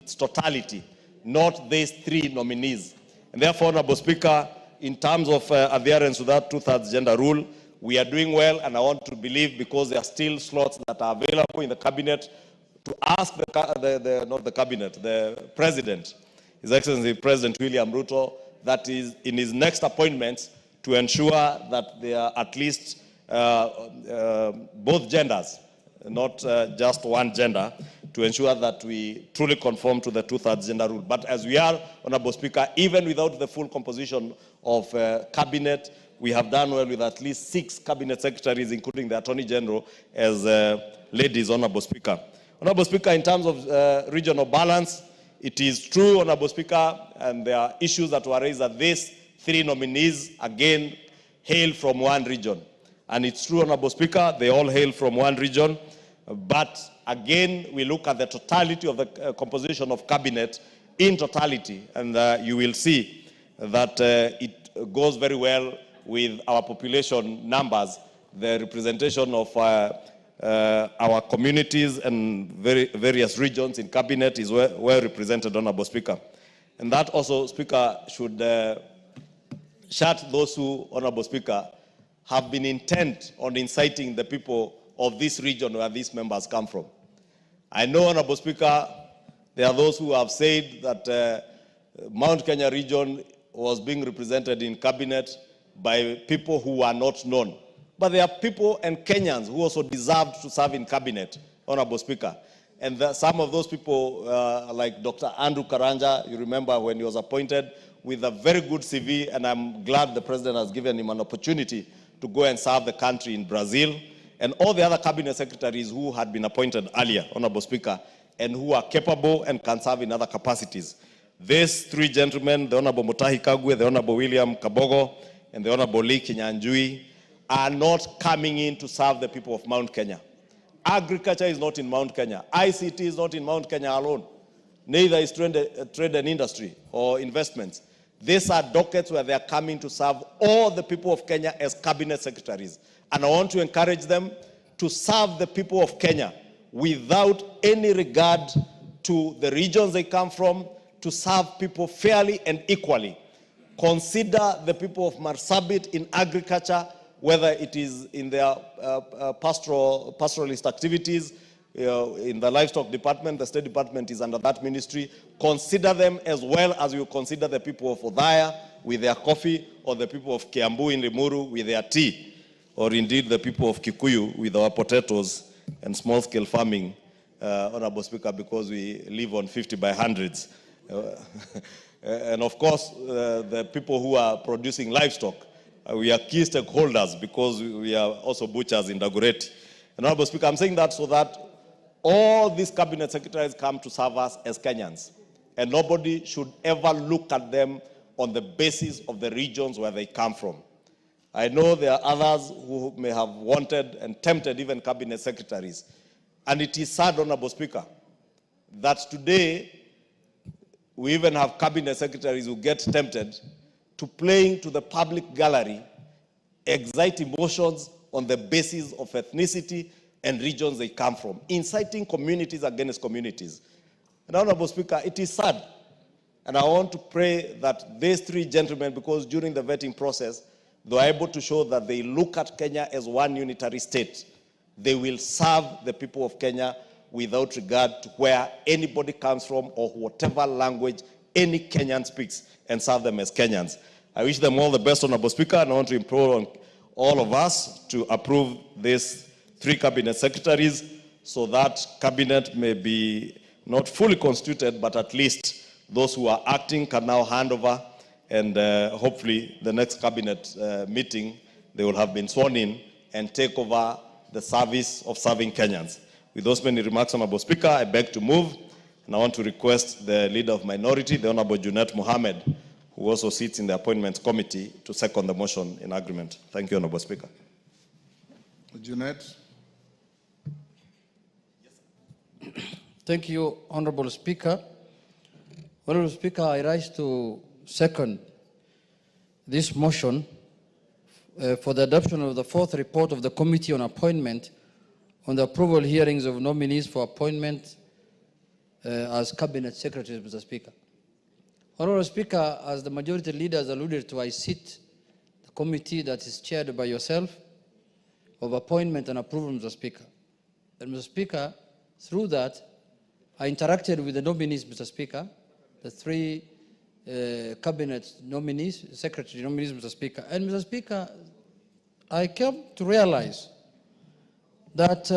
its totality, not these three nominees. And therefore, Honorable Speaker, in terms of adherence to that two-thirds gender rule, we are doing well, and I want to believe, because there are still slots that are available in the cabinet, to ask the President, His Excellency President William Ruto, that is in his next appointments, to ensure that there are at least both genders, not just one gender, to ensure that we truly conform to the two-thirds gender rule. But as we are, Honorable Speaker, even without the full composition of cabinet, we have done well with at least 6 cabinet secretaries, including the Attorney General, as ladies, Honorable Speaker. Honorable Speaker, in terms of regional balance, it is true, Honorable Speaker, and there are issues that were raised that these 3 nominees, again, hail from one region. And it's true, Honorable Speaker, they all hail from one region. But again, we look at the totality of the composition of cabinet in totality, and you will see that it goes very well with our population numbers. The representation of our communities and various regions in cabinet is well represented, Honorable Speaker. And that also, Speaker, should shut those who, Honorable Speaker, have been intent on inciting the people of this region where these members come from. I know, Honorable Speaker, there are those who have said that Mount Kenya region was being represented in cabinet by people who are not known. But there are people and Kenyans who also deserve to serve in cabinet, Honorable Speaker. And some of those people, like Dr. Andrew Karanja, you remember when he was appointed, with a very good CV, and I'm glad the President has given him an opportunity to go and serve the country in Brazil, and all the other cabinet secretaries who had been appointed earlier, Honorable Speaker, and who are capable and can serve in other capacities. These 3 gentlemen, the Honorable Mutahi Kagwe, the Honorable William Kabogo, and the Honorable Lee Kinyanjui, are not coming in to serve the people of Mount Kenya. Agriculture is not in Mount Kenya. ICT is not in Mount Kenya alone. Neither is trade and industry or investments. These are dockets where they are coming to serve all the people of Kenya as cabinet secretaries. And I want to encourage them to serve the people of Kenya without any regard to the regions they come from, to serve people fairly and equally. Consider the people of Marsabit in agriculture, whether it is in their pastoralist activities, in the livestock department, the State Department is under that ministry. Consider them as well as you consider the people of Othaya with their coffee, or the people of Kiambu in Limuru with their tea, or indeed the people of Kikuyu with our potatoes and small-scale farming, Honorable Speaker, because we live on 50 by hundreds. And of course, the people who are producing livestock, we are key stakeholders because we are also butchers in Dagoretti. And Honorable Speaker, I'm saying that so that all these cabinet secretaries come to serve us as Kenyans. And nobody should ever look at them on the basis of the regions where they come from. I know there are others who may have wanted and tempted even cabinet secretaries. And it is sad, Honorable Speaker, that today we even have cabinet secretaries who get tempted to playing to the public gallery, excite emotions on the basis of ethnicity and regions they come from, inciting communities against communities. And Honorable Speaker, it is sad. And I want to pray that these 3 gentlemen, because during the vetting process, they are able to show that they look at Kenya as one unitary state. They will serve the people of Kenya without regard to where anybody comes from or whatever language any Kenyan speaks, and serve them as Kenyans. I wish them all the best, Honorable Speaker, and I want to implore on all of us to approve these 3 cabinet secretaries so that cabinet may be not fully constituted, but at least those who are acting can now hand over, and hopefully the next cabinet meeting, they will have been sworn in and take over the service of serving Kenyans. With those many remarks, Honorable Speaker, I beg to move, and I want to request the Leader of Minority, the Honorable Junet Mohammed, who also sits in the Appointments Committee, to second the motion in agreement. Thank you, Honorable Speaker. Junet. Thank you, Honorable Speaker. Honorable Speaker, I rise to second this motion for the adoption of the 4th report of the Committee on Appointment on the approval hearings of nominees for appointment as cabinet secretaries, Mr. Speaker. Honorable Speaker, as the majority leader has alluded to, I sit the committee that is chaired by yourself of appointment and approval, Mr. Speaker. And Mr. Speaker, through that, I interacted with the nominees, Mr. Speaker, the three cabinet nominees, secretary nominees, Mr. Speaker. And Mr. Speaker, I came to realize that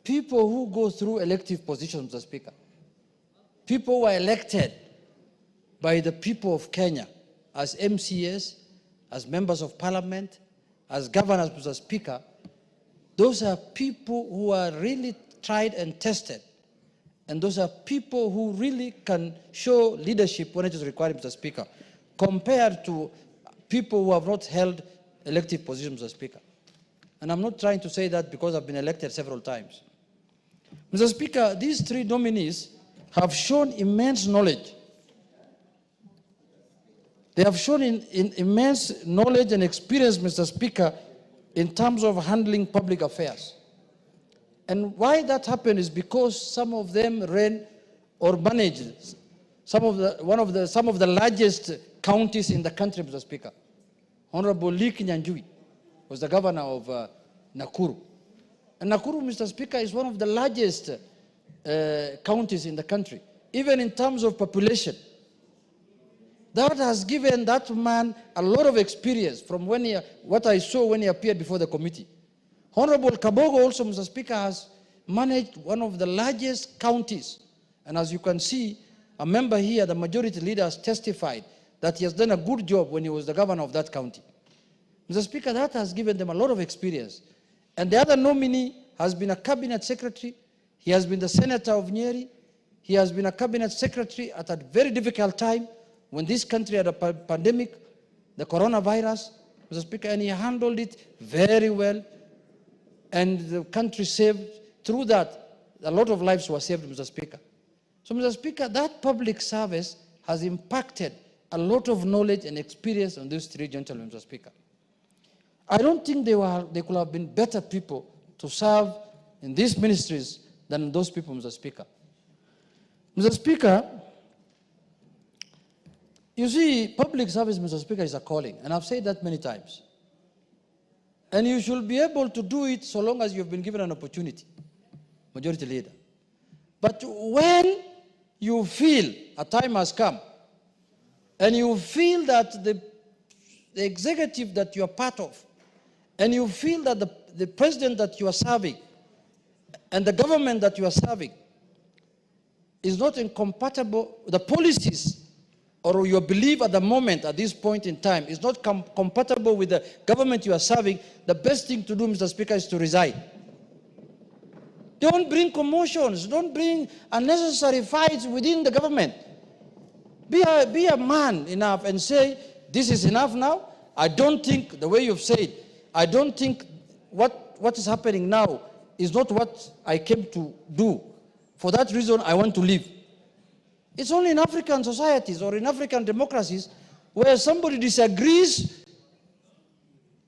people who go through elective positions, Mr. Speaker, people who are elected by the people of Kenya as MCAs, as members of parliament, as governors, Mr. Speaker, those are people who are really tried and tested. And those are people who really can show leadership when it is required, Mr. Speaker, compared to people who have not held elective positions, Mr. Speaker. And I'm not trying to say that because I've been elected several times. Mr. Speaker, these three nominees have shown immense knowledge. They have shown immense knowledge and experience, Mr. Speaker, in terms of handling public affairs. And why that happened is because some of them ran or managed some of the largest counties in the country, Mr. Speaker. Honorable Lee Kinyanjui was the governor of Nakuru. And Nakuru, Mr. Speaker, is one of the largest counties in the country, even in terms of population. That has given that man a lot of experience from what I saw when he appeared before the committee. Honorable Kabogo also, Mr. Speaker, has managed one of the largest counties. And as you can see, a member here, the majority leader, has testified that he has done a good job when he was the governor of that county. Mr. Speaker, that has given them a lot of experience. And the other nominee has been a cabinet secretary. He has been the senator of Nyeri. He has been a cabinet secretary at a very difficult time when this country had a pandemic, the coronavirus, Mr. Speaker, and he handled it very well. And the country saved, through that, a lot of lives were saved, Mr. Speaker. So, Mr. Speaker, that public service has impacted a lot of knowledge and experience on these three gentlemen, Mr. Speaker. I don't think they could have been better people to serve in these ministries than those people, Mr. Speaker. Mr. Speaker, you see, public service, Mr. Speaker, is a calling, and I've said that many times. And you should be able to do it so long as you've been given an opportunity, majority leader. But when you feel a time has come, and you feel that the executive that you are part of, and you feel that the president that you are serving, and the government that you are serving, is not incompatible, the policies or your belief at the moment, at this point in time, is not compatible with the government you are serving, the best thing to do, Mr. Speaker, is to resign. Don't bring commotions. Don't bring unnecessary fights within the government. Be a man enough and say, this is enough now. I don't think, the way you've said, I don't think what is happening now is not what I came to do. For that reason, I want to leave. It's only in African societies or in African democracies where somebody disagrees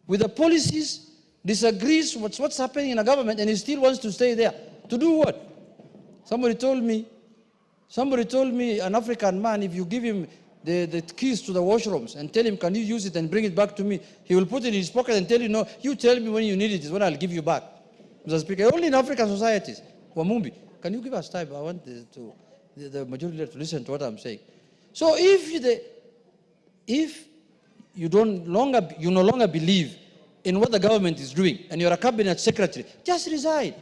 with the policies, disagrees with what's happening in a government, and he still wants to stay there. To do what? Somebody told me, an African man, if you give him the keys to the washrooms and tell him, can you use it and bring it back to me, he will put it in his pocket and tell you, no, you tell me when you need it is when I'll give you back. Mr. Speaker, only in African societies. Wamumbi, can you give us time? I want the majority leader to listen to what I'm saying. So if you no longer believe in what the government is doing and you're a cabinet secretary, just resign.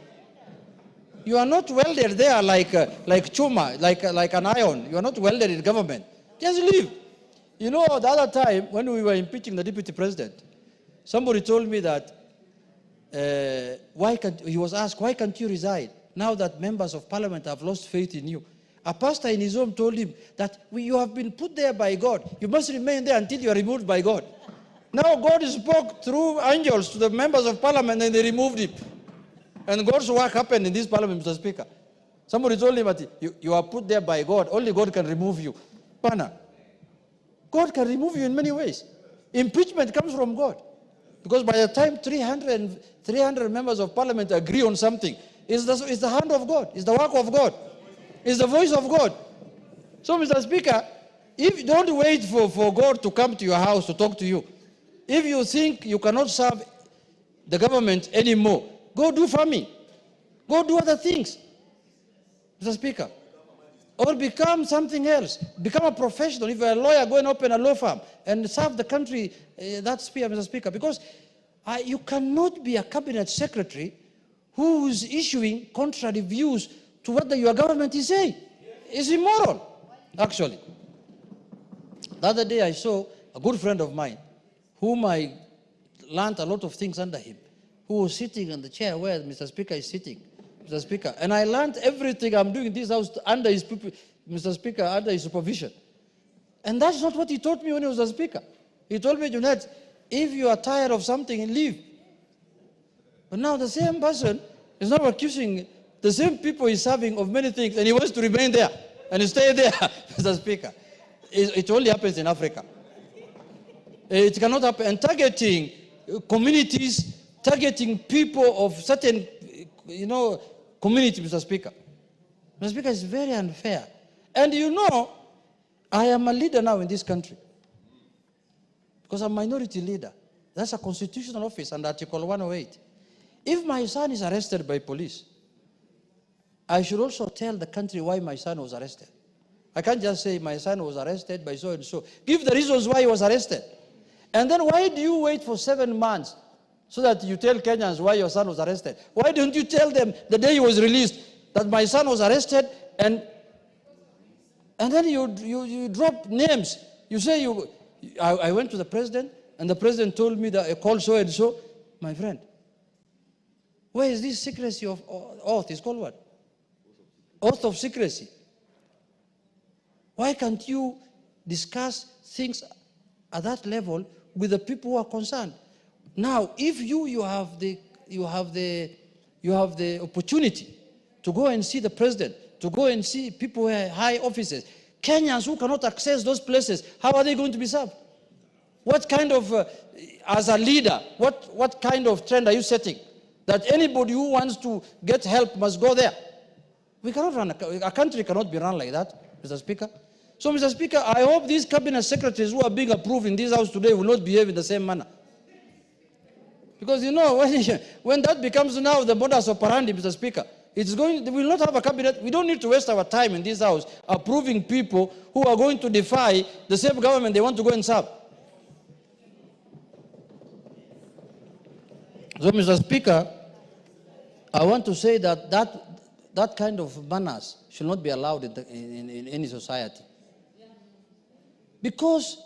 You are not welded there like chuma, like an iron. You are not welded in government. Just leave. You know, the other time when we were impeaching the deputy president, somebody told me that he was asked, why can't you resign now that members of parliament have lost faith in you? A pastor in his home told him that you have been put there by God. You must remain there until you are removed by God. Now God spoke through angels to the members of parliament and they removed him. And God's work happened in this parliament, Mr. Speaker. Somebody told him that you are put there by God. Only God can remove you. Pana, God can remove you in many ways. Impeachment comes from God. Because by the time 300 members of parliament agree on something, It's the hand of God. It's the work of God. It's the voice of God. So, Mr. Speaker, if don't wait for God to come to your house to talk to you. If you think you cannot serve the government anymore, go do farming. Go do other things, Mr. Speaker. Or become something else. Become a professional. If you're a lawyer, go and open a law firm and serve the country that sphere, Mr. Speaker. Because you cannot be a cabinet secretary who is issuing contrary views to what your government is saying. It's immoral, actually. The other day I saw a good friend of mine, whom I learned a lot of things under him, who was sitting in the chair where Mr. Speaker is sitting, Mr. Speaker. And I learned everything I'm doing in this house under his, Mr. Speaker, under his supervision. And that's not what he taught me when he was a speaker. He told me, Junaid, if you are tired of something, leave. But now the same person is now accusing the same people he's serving of many things, and he wants to remain there and stay there, Mr. Speaker. It only happens in Africa. It cannot happen. And targeting communities, targeting people of certain, community, Mr. Speaker. Mr. Speaker, is very unfair. And I am a leader now in this country. Because I'm a minority leader. That's a constitutional office under Article 108. If my son is arrested by police, I should also tell the country why my son was arrested. I can't just say my son was arrested by so and so. Give the reasons why he was arrested. And then why do you wait for 7 months so that you tell Kenyans why your son was arrested? Why don't you tell them the day he was released that my son was arrested, and then you drop names. You say I went to the president and the president told me that I called so and so. My friend, where is this secrecy of oath? It's called what? Oath of secrecy. Why can't you discuss things at that level with the people who are concerned? Now, if you have the opportunity to go and see the president, to go and see people who are high offices, Kenyans who cannot access those places, how are they going to be served? What kind of, as a leader, what kind of trend are you setting? That anybody who wants to get help must go there. We cannot run, a country cannot be run like that, Mr. Speaker. So, Mr. Speaker, I hope these cabinet secretaries who are being approved in this house today will not behave in the same manner. Because, when that becomes now the modus operandi, Mr. Speaker, we will not have a cabinet. We don't need to waste our time in this house approving people who are going to defy the same government they want to go and serve. So, Mr. Speaker, I want to say that kind of manners should not be allowed in any society. Because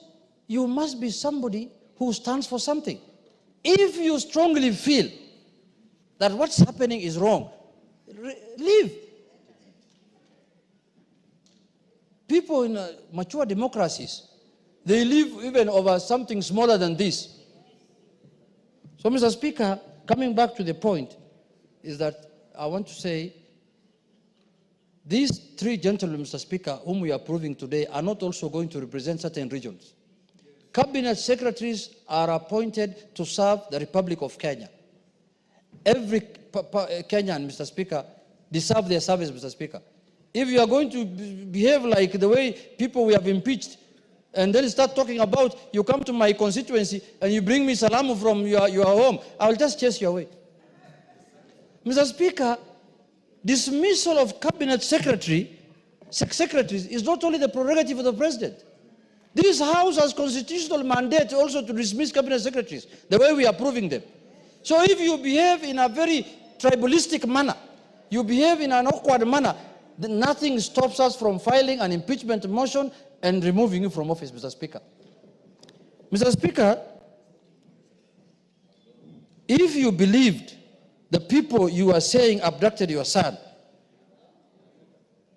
you must be somebody who stands for something. If you strongly feel that what's happening is wrong, leave. People in mature democracies, they live even over something smaller than this. So, Mr. Speaker, coming back to the point, is that I want to say these 3 gentlemen, Mr. Speaker, whom we are approving today, are not also going to represent certain regions. Cabinet secretaries are appointed to serve the Republic of Kenya. Every Kenyan, Mr. Speaker, deserve their service, Mr. Speaker. If you are going to behave like the way people we have impeached, and then start talking about, you come to my constituency and you bring me salamu from your home, I will just chase you away. Mr. Speaker, dismissal of cabinet secretaries is not only the prerogative of the president. This House has constitutional mandate also to dismiss cabinet secretaries, the way we are approving them. So if you behave in a very tribalistic manner, you behave in an awkward manner, then nothing stops us from filing an impeachment motion and removing you from office, Mr. Speaker. Mr. Speaker, if you believed the people you are saying abducted your son,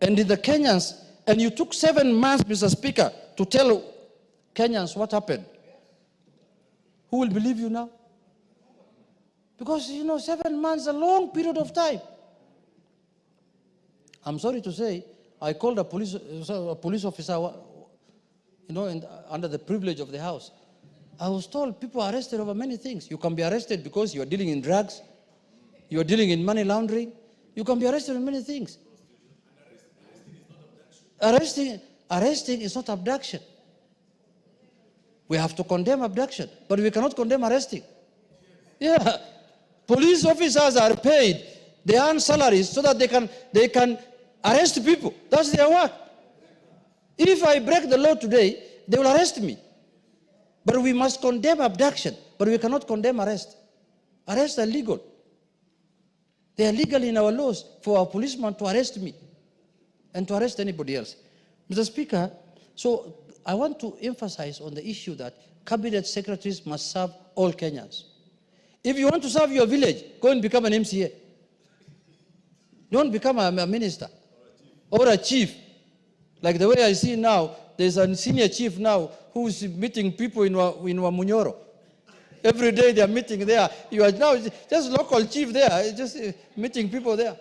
and the Kenyans, and you took 7 months, Mr. Speaker, to tell Kenyans what happened, who will believe you now? Because, 7 months is a long period of time. I'm sorry to say, I called a police officer, under the privilege of the House. I was told people are arrested over many things. You can be arrested because you are dealing in drugs, you are dealing in money laundering, You can be arrested on many things. Arresting is not abduction. We have to condemn abduction, but we cannot condemn arresting. Yeah. Police officers are paid. They earn salaries so that they can arrest people. That's their work. If I break the law today, they will arrest me. But we must condemn abduction, but we cannot condemn arrest. Arrests are legal. They are legal in our laws for a policeman to arrest me and to arrest anybody else. Mr. Speaker, so I want to emphasize on the issue that cabinet secretaries must serve all Kenyans. If you want to serve your village, go and become an MCA. Don't become a minister or a chief. Like the way I see now, there's a senior chief now who's meeting people in Wamunyoro. Every day they are meeting there. You are now just local chief there, just meeting people there.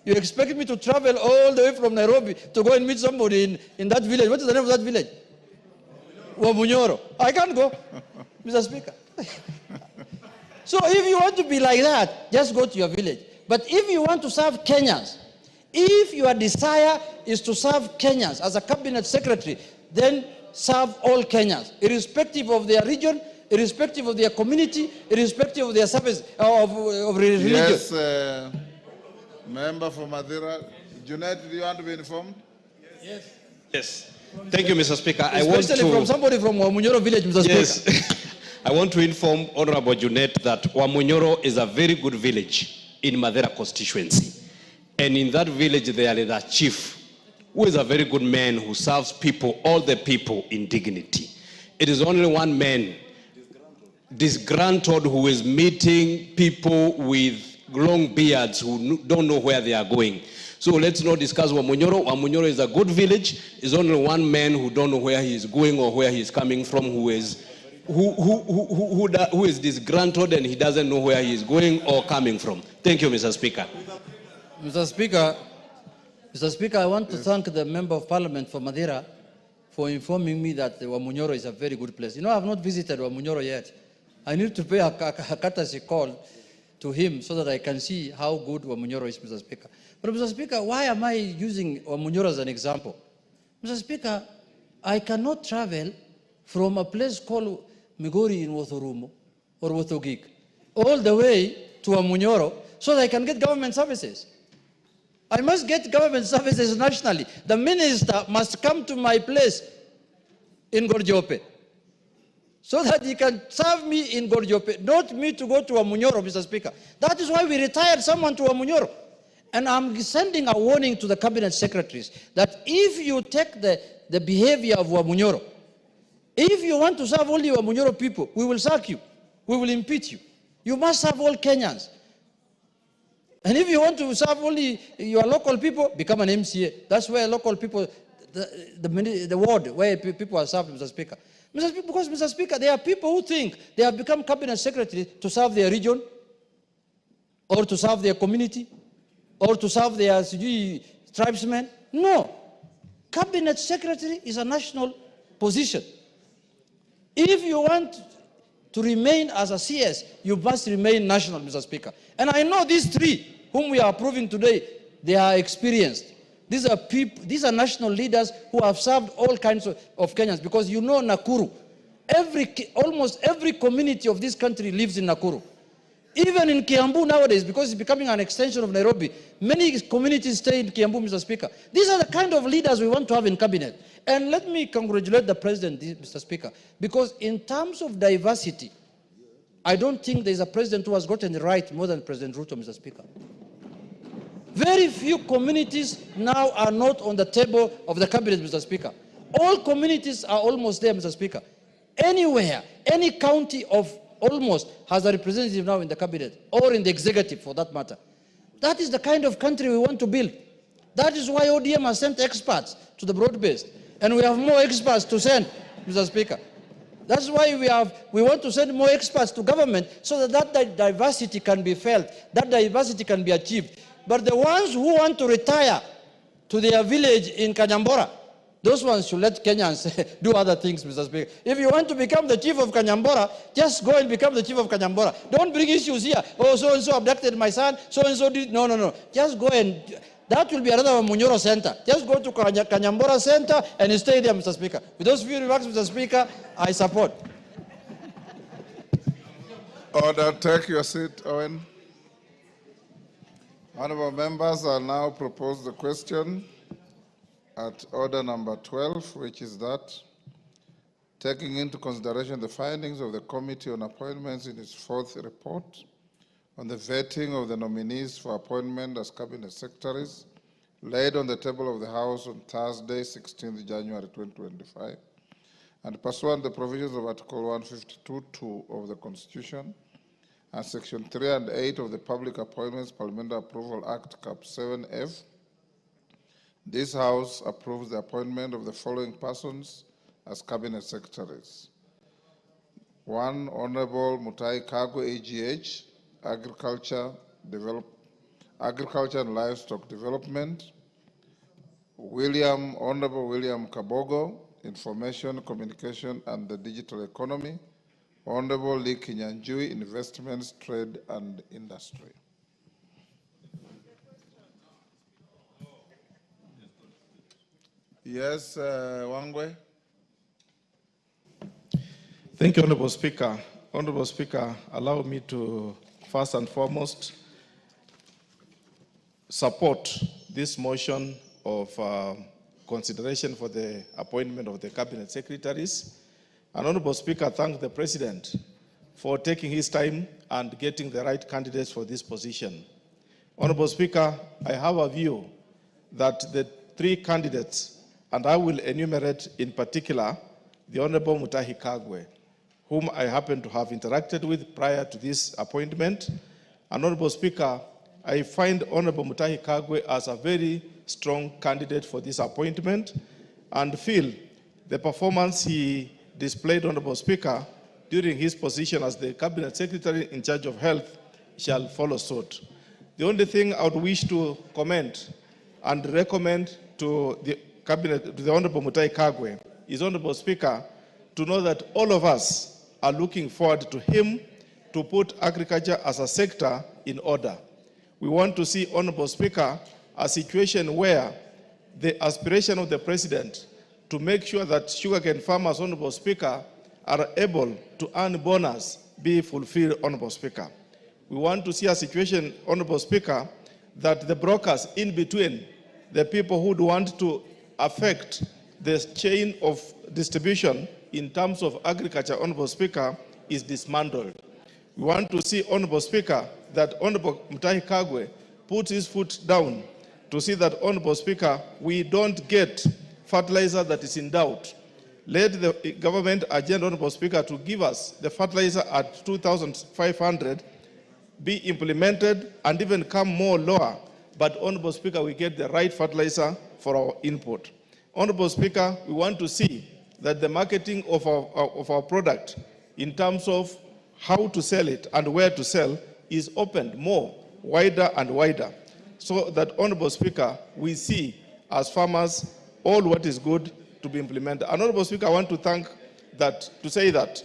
You expect me to travel all the way from Nairobi to go and meet somebody in that village? What is the name of that village? Wamunyoro. I can't go, Mr. Speaker. So if you want to be like that, just go to your village. But if you want to serve Kenyans, if your desire is to serve Kenyans as a cabinet secretary, then serve all Kenyans, irrespective of their region, irrespective of their community, irrespective of their service, of religion. Yes, member from Madira. Junaid, do you want to be informed? Yes. Yes. Thank you, Mr. Speaker. Especially from somebody from Wamunyoro village, Mr. Speaker. Yes. I want to inform Honorable Junet that Wamunyoro is a very good village in Madera constituency. And in that village there is a chief who is a very good man who serves people, all the people in dignity. It is only one man, disgruntled, who is meeting people with long beards who don't know where they are going. So let's not discuss Wamunyoro. Wamunyoro is a good village. It's only one man who don't know where he is going or where he is coming from, who is disgruntled and he doesn't know where he is going or coming from. Thank you, Mr. Speaker. Mr. Speaker, I want to thank the Member of Parliament for Madeira for informing me that Wamunyoro is a very good place. You know, I have not visited Wamunyoro yet. I need to pay a courtesy call to him so that I can see how good Wamunyoro is, Mr. Speaker. But Mr. Speaker, why am I using Wamunyoro as an example? Mr. Speaker, I cannot travel from a place called Migori in Wothorumo or Wothogik all the way to Wamunyoro so that I can get government services. I must get government services nationally. The minister must come to my place in Gorjope so that he can serve me in Gorjope, not me to go to Wamunyoro, Mr. Speaker. That is why we retired someone to Wamunyoro. And I'm sending a warning to the cabinet secretaries that if you take the behavior of Wamunyoro, if you want to serve only Wamunyoro people, we will sack you. We will impeach you. You must serve all Kenyans. And if you want to serve only your local people, become an MCA. That's where local people, the ward where people are served, Mr. Speaker. Because, Mr. Speaker, there are people who think they have become cabinet secretary to serve their region, or to serve their community, or to serve their tribesmen. No. Cabinet secretary is a national position. If you want to remain as a CS, you must remain national, Mr. Speaker. And I know these three whom we are approving today, they are experienced. These are people, these are national leaders who have served all kinds of Kenyans, because you know Nakuru, almost every community of this country lives in Nakuru. Even in Kiambu nowadays, because it's becoming an extension of Nairobi, many communities stay in Kiambu, Mr. Speaker. These are the kind of leaders we want to have in cabinet. And let me congratulate the president, Mr. Speaker, because in terms of diversity, I don't think there's a president who has gotten it right more than President Ruto, Mr. Speaker. Very few communities now are not on the table of the cabinet, Mr. Speaker. All communities are almost there, Mr. Speaker. Anywhere, any county of almost has a representative now in the cabinet, or in the executive for that matter. That is the kind of country we want to build. That is why ODM has sent experts to the broad-based. And we have more experts to send, Mr. Speaker. That's why we want to send more experts to government so that diversity can be felt, that diversity can be achieved. But the ones who want to retire to their village in Kanyambora Those ones should let Kenyans do other things, Mr. Speaker. If you want to become the chief of Kanyambora, just go and become the chief of Kanyambora. Don't bring issues here. Oh, so-and-so abducted my son, so-and-so did. No, no, no. Just go and, that will be another Munyoro Center. Just go to Kanyambora Center and stay there, Mr. Speaker. With those few remarks, Mr. Speaker, I support. Order, take your seat, Owen. Honorable members, I'll now propose the question at order number 12, which is that, taking into consideration the findings of the Committee on Appointments in its fourth report on the vetting of the nominees for appointment as Cabinet Secretaries, laid on the table of the House on Thursday, 16th January 2025, and pursuant to the provisions of Article 152(2) of the Constitution and Section 3 and 8 of the Public Appointments Parliamentary Approval Act, Cap 7F, this House approves the appointment of the following persons as Cabinet Secretaries. 1. Honorable Mutahi Kagwe, AGH, Agriculture and Livestock Development. Honorable William Kabogo, Information, Communication and the Digital Economy. Honorable Lee Kinyanjui, Investments, Trade and Industry. Yes, Wangwe. Thank you, Honorable Speaker. Honorable Speaker, allow me to first and foremost support this motion of consideration for the appointment of the Cabinet Secretaries. And Honorable Speaker, thank the President for taking his time and getting the right candidates for this position. Honorable Speaker, I have a view that the three candidates, and I will enumerate in particular the Honorable Mutahi Kagwe, whom I happen to have interacted with prior to this appointment. And Honorable Speaker, I find Honorable Mutahi Kagwe as a very strong candidate for this appointment and feel the performance he displayed, Honorable Speaker, during his position as the Cabinet Secretary in charge of health shall follow suit. The only thing I would wish to comment and recommend to the Cabinet, to the Honorable Mutahi Kagwe, is, Honorable Speaker, to know that all of us are looking forward to him to put agriculture as a sector in order. We want to see, Honorable Speaker, a situation where the aspiration of the President to make sure that sugarcane farmers, Honorable Speaker, are able to earn bonus be fulfilled, Honorable Speaker. We want to see a situation, Honorable Speaker, that the brokers in between, the people who would want to affect the chain of distribution in terms of agriculture, Honorable Speaker, is dismantled. We want to see, Honorable Speaker, that Honorable Mutahi Kagwe puts his foot down to see that, Honorable Speaker, we don't get fertilizer that is in doubt. Let the government agenda, Honorable Speaker, to give us the fertilizer at 2,500 be implemented and even come more lower. But, Honorable Speaker, we get the right fertilizer for our input. Honorable Speaker, we want to see that the marketing of our product in terms of how to sell it and where to sell is opened more, wider and wider, so that, Honorable Speaker, we see as farmers all what is good to be implemented. And, Honorable Speaker, I want to say that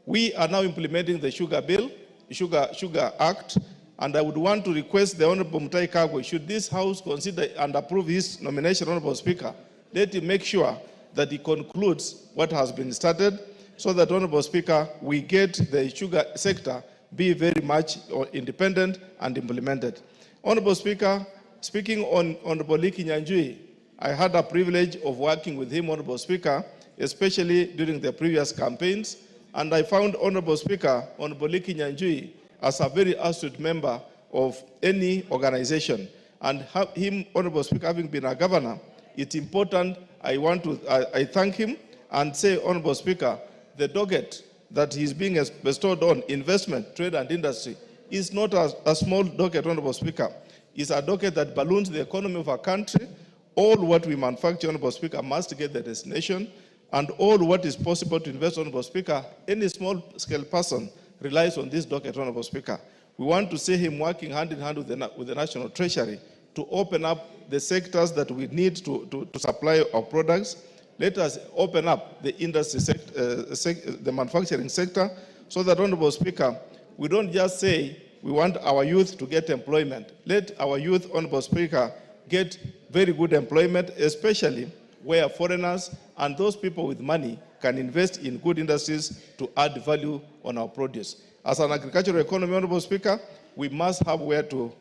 we are now implementing the sugar bill, Sugar Act, and I would want to request the Honorable Mutahi Kagwe, should this House consider and approve his nomination, Honorable Speaker, let him make sure that he concludes what has been started, so that, Honorable Speaker, we get the sugar sector be very much independent and implemented. Honorable Speaker, speaking on Honorable Lee Kinyanjui, I had a privilege of working with him, Honorable Speaker, especially during the previous campaigns, and I found, Honorable Speaker, Honorable Lee Kinyanjui as a very astute member of any organization. And him, Honorable Speaker, having been a governor, it's important. I thank him and say, Honorable Speaker, the docket that he's being bestowed on investment, trade and industry is not a small docket, Honorable Speaker. It's a docket that balloons the economy of our country. All what we manufacture, Honorable Speaker, must get the destination, and all what is possible to invest, Honorable Speaker, any small-scale person relies on this docket, Honorable Speaker. We want to see him working hand in hand with the National Treasury to open up the sectors that we need to supply our products. Let us open up the industry the manufacturing sector, so that, Honorable Speaker, we don't just say we want our youth to get employment. Let our youth, Honorable Speaker, get very good employment, especially where foreigners and those people with money can invest in good industries to add value on our produce. As an agricultural economy, Honorable Speaker, we must have where to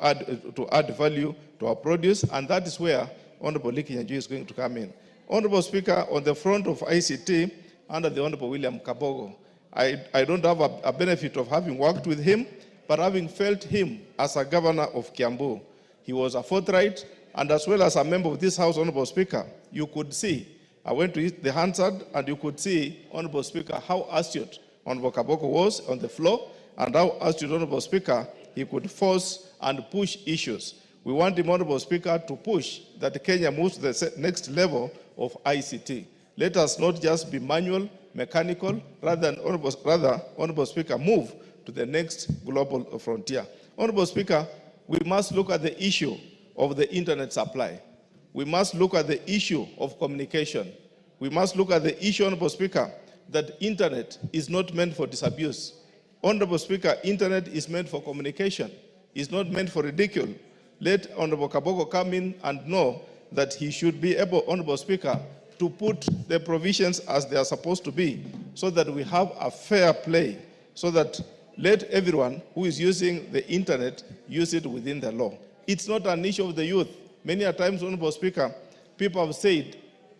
add value to our produce, and that is where Honorable Likinyanjui is going to come in. Honorable Speaker, on the front of ICT, under the Honorable William Kabogo, I don't have a benefit of having worked with him, but having felt him as a governor of Kiambu, he was a forthright, and as well as a member of this House, Honorable Speaker, you could see, I went to the Hansard, and you could see, Honorable Speaker, how astute Honorable Kabogo was on the floor, and how astute, Honorable Speaker, he could force and push issues. We want him, Honorable Speaker, to push that Kenya moves to the next level of ICT. Let us not just be manual, mechanical, rather, Honorable Speaker, move to the next global frontier. Honorable Speaker, we must look at the issue of the internet supply. We must look at the issue of communication. We must look at the issue, Honorable Speaker, that internet is not meant for disabuse. Honorable Speaker, internet is meant for communication. It's not meant for ridicule. Let Honorable Kabogo come in and know that he should be able, Honorable Speaker, to put the provisions as they are supposed to be, so that we have a fair play, so that let everyone who is using the internet use it within the law. It's not an issue of the youth. Many a times, Honorable Speaker, people have said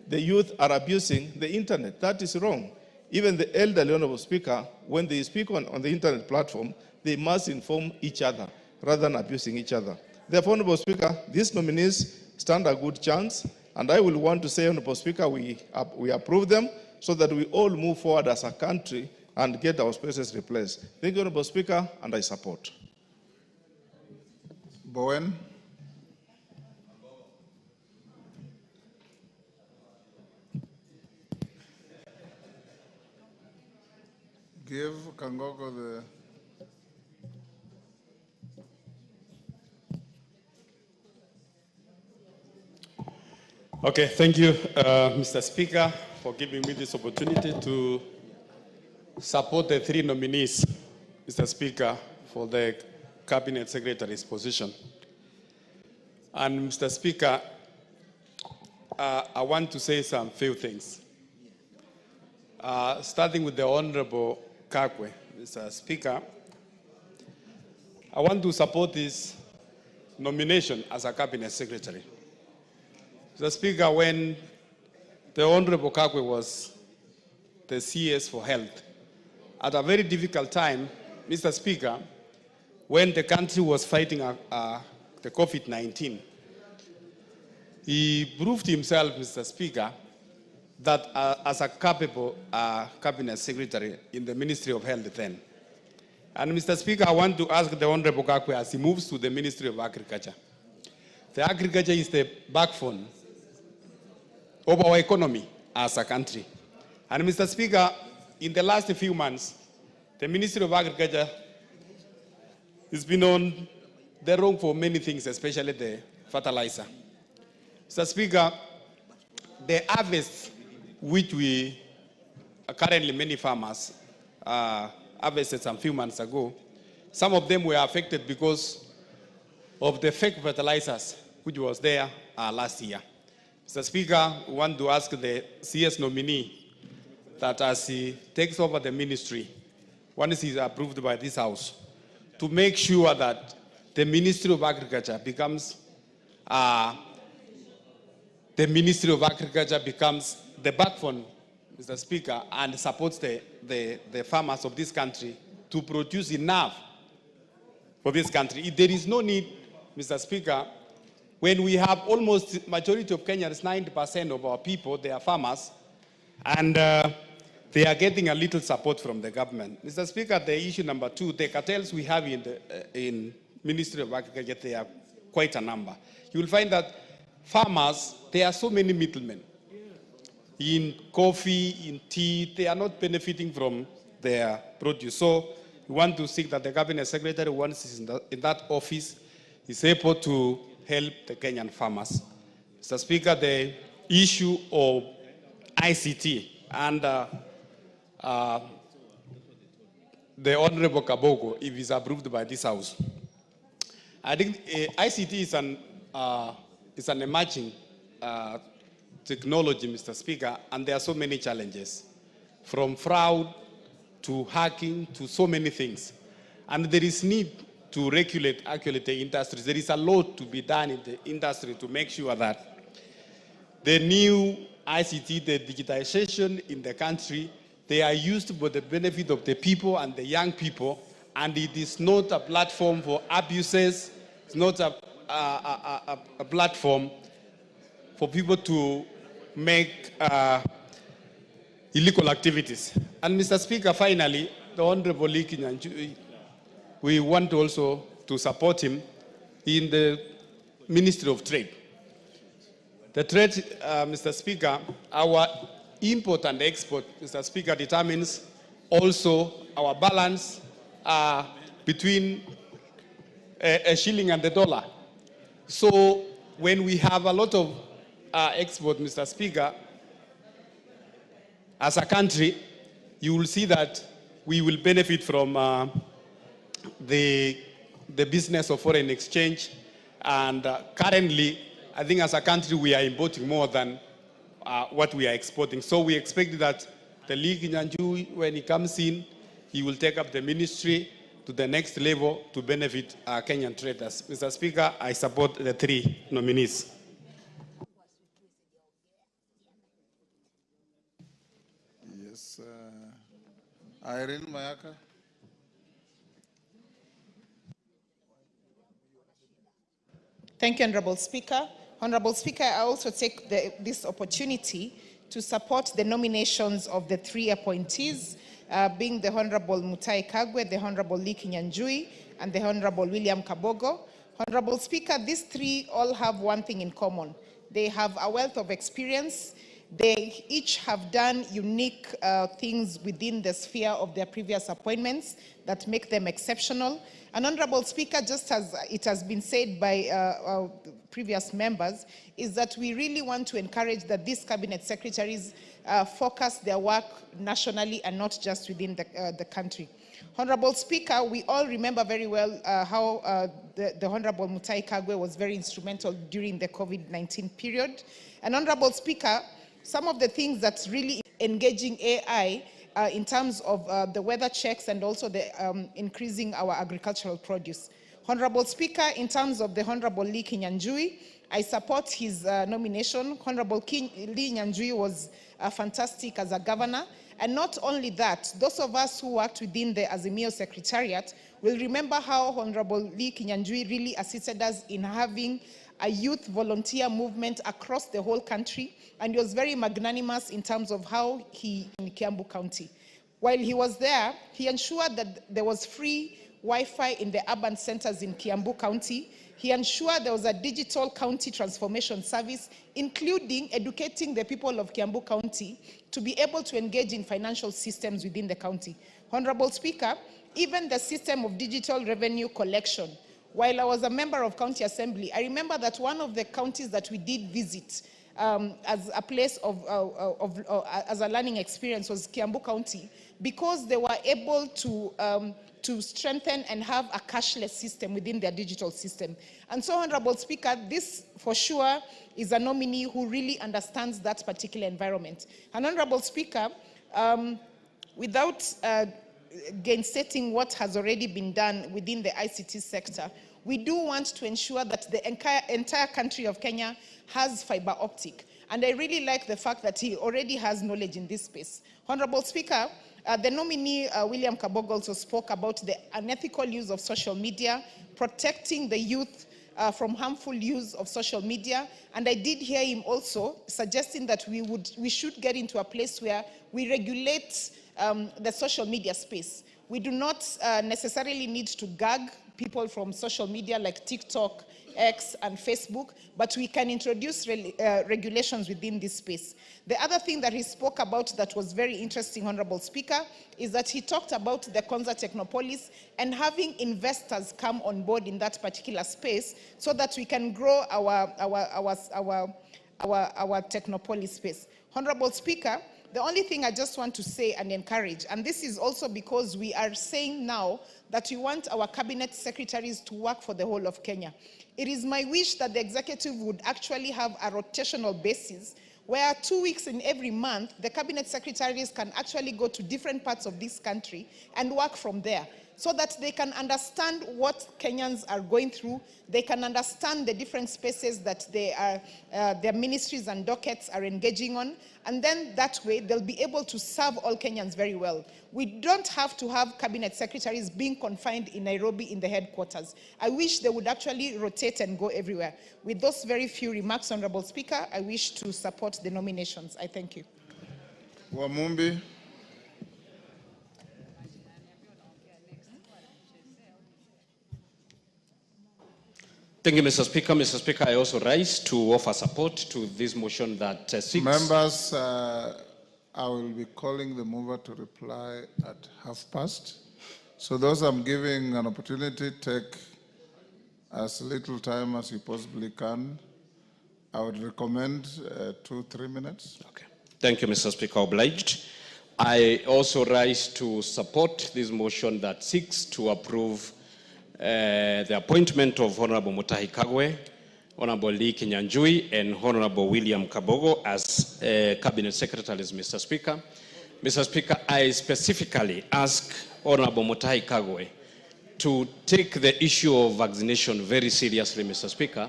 the youth are abusing the internet. That is wrong. Even the elderly, Honorable Speaker, when they speak on the internet platform, they must inform each other rather than abusing each other. Therefore, Honorable Speaker, these nominees stand a good chance, and I will want to say, Honorable Speaker, we approve them so that we all move forward as a country and get our spaces replaced. Thank you, Honorable Speaker, and I support. Bowen. Give Kangogo the... Okay, thank you, Mr. Speaker, for giving me this opportunity to support the three nominees, Mr. Speaker, for the Cabinet Secretary's position. And Mr. Speaker, I want to say some few things. Starting with the Honorable Kakwe, Mr. Speaker, I want to support this nomination as a Cabinet Secretary. Mr. Speaker, when the Honorable Kakwe was the CS for Health, at a very difficult time, Mr. Speaker, when the country was fighting the COVID-19, he proved himself, Mr. Speaker, that as a capable Cabinet Secretary in the Ministry of Health then. And Mr. Speaker, I want to ask the Honorable Kakwe as he moves to the Ministry of Agriculture. The agriculture is the backbone of our economy as a country. And Mr. Speaker, in the last few months, the Ministry of Agriculture has been on the wrong for many things, especially the fertilizer. Mr. Speaker, the harvest which we currently many farmers harvested some few months ago, some of them were affected because of the fake fertilizers which was there last year. Mr. Speaker, we want to ask the CS nominee that as he takes over the ministry, once he's approved by this House, to make sure that the Ministry of Agriculture becomes the backbone, Mr. Speaker, and supports the farmers of this country to produce enough for this country. There is no need, Mr. Speaker, when we have almost majority of Kenyans, 90% of our people, they are farmers, and they are getting a little support from the government. Mr. Speaker, the issue number two, the cartels we have in Ministry of Agriculture, they are quite a number. You will find that farmers, there are so many middlemen. In coffee, in tea, they are not benefiting from their produce. So we want to seek that the Cabinet Secretary, once he's in that office, is able to help the Kenyan farmers. Mr. Speaker, the issue of ICT and the Honorable Kabogo, if it's approved by this House. I think ICT is an emerging technology, Mr. Speaker, and there are so many challenges, from fraud to hacking to so many things. And there is need to regulate actually the industry. There is a lot to be done in the industry to make sure that the new ICT, the digitization in the country, they are used for the benefit of the people and the young people, and it is not a platform for abuses. It's not a platform for people to make illegal activities. And Mr. Speaker, finally, the Honorable Lee Kinyanjui, we want also to support him in the Ministry of Trade. The trade, Mr. Speaker, our import and export, Mr. Speaker, determines also our balance between a shilling and the dollar. So when we have a lot of export, Mr. Speaker, as a country, you will see that we will benefit from the business of foreign exchange. And currently, I think as a country, we are importing more than what we are exporting. So we expect that the Lee Kinyanjui, when he comes in, he will take up the ministry to the next level to benefit Kenyan traders. Mr. Speaker, I support the three nominees. Yes, Irene Mayaka. Thank you, Honorable Speaker. Honorable Speaker, I also take this opportunity to support the nominations of the three appointees, being the Honorable Mutahi Kagwe, the Honorable Lee Kinyanjui, and the Honorable William Kabogo. Honorable Speaker, these three all have one thing in common. They have a wealth of experience. They each have done unique things within the sphere of their previous appointments that make them exceptional. And Honorable Speaker, just as it has been said by our previous members, is that we really want to encourage that these cabinet secretaries focus their work nationally and not just within the country. Honorable Speaker, we all remember very well how the Honorable Mutahi Kagwe was very instrumental during the COVID-19 period. And Honorable Speaker, some of the things that's really engaging AI in terms of the weather checks and also the increasing our agricultural produce. Honorable Speaker, in terms of the Honorable Lee Kinyanjui, I support his nomination. Honorable Lee Kinyanjui was fantastic as a governor. And not only that, those of us who worked within the Azimio Secretariat will remember how Honorable Lee Kinyanjui really assisted us in having a youth volunteer movement across the whole country, and he was very magnanimous in terms of how he in Kiambu County. While he was there, he ensured that there was free Wi-Fi in the urban centers in Kiambu County. He ensured there was a digital county transformation service, including educating the people of Kiambu County to be able to engage in financial systems within the county. Honorable Speaker, even the system of digital revenue collection, while I was a member of County Assembly, I remember that one of the counties that we did visit as a place as a learning experience was Kiambu County, because they were able to strengthen and have a cashless system within their digital system. And so, Honorable Speaker, this for sure is a nominee who really understands that particular environment. And Honorable Speaker, without gainsetting what has already been done within the ICT sector, we do want to ensure that the entire country of Kenya has fiber optic. And I really like the fact that he already has knowledge in this space. Honorable Speaker, the nominee, William Kabogo, also spoke about the unethical use of social media, protecting the youth from harmful use of social media. And I did hear him also suggesting that we should get into a place where we regulate the social media space. We do not necessarily need to gag people from social media like TikTok, X, and Facebook, but we can introduce regulations within this space. The other thing that he spoke about that was very interesting, Honorable Speaker, is that he talked about the Konza Technopolis and having investors come on board in that particular space so that we can grow our Technopolis space. Honorable Speaker, the only thing I just want to say and encourage, and this is also because we are saying now that we want our cabinet secretaries to work for the whole of Kenya. It is my wish that the executive would actually have a rotational basis where 2 weeks in every month, the cabinet secretaries can actually go to different parts of this country and work from there, so that they can understand what Kenyans are going through. They can understand the different spaces that their ministries and dockets are engaging on. And then that way, they'll be able to serve all Kenyans very well. We don't have to have cabinet secretaries being confined in Nairobi in the headquarters. I wish they would actually rotate and go everywhere. With those very few remarks, Honorable Speaker, I wish to support the nominations. I thank you. Wamumbi. Thank you, Mr. Speaker. Mr. Speaker, I also rise to offer support to this motion that seeks... Members, I will be calling the mover to reply at 2:30. So those I'm giving an opportunity, take as little time as you possibly can. I would recommend 2-3 minutes. Okay. Thank you, Mr. Speaker. Obliged. I also rise to support this motion that seeks to approve the appointment of Honorable Mutahi Kagwe, Honorable Lee Kinyanjui, and Honorable William Kabogo as Cabinet Secretaries, Mr. Speaker. Mr. Speaker, I specifically ask Honorable Mutahi Kagwe to take the issue of vaccination very seriously, Mr. Speaker.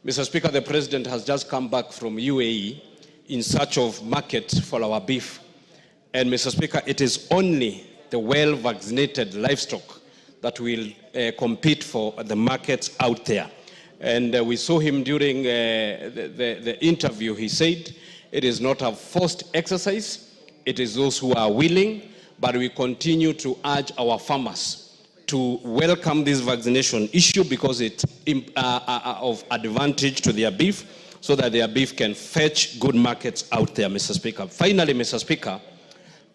Mr. Speaker, the President has just come back from UAE in search of market for our beef. And Mr. Speaker, it is only the well-vaccinated livestock that will compete for the markets out there. And we saw him during the interview. He said it is not a forced exercise. It is those who are willing, but we continue to urge our farmers to welcome this vaccination issue because it's of advantage to their beef, so that their beef can fetch good markets out there, Mr. Speaker. Finally, Mr. Speaker,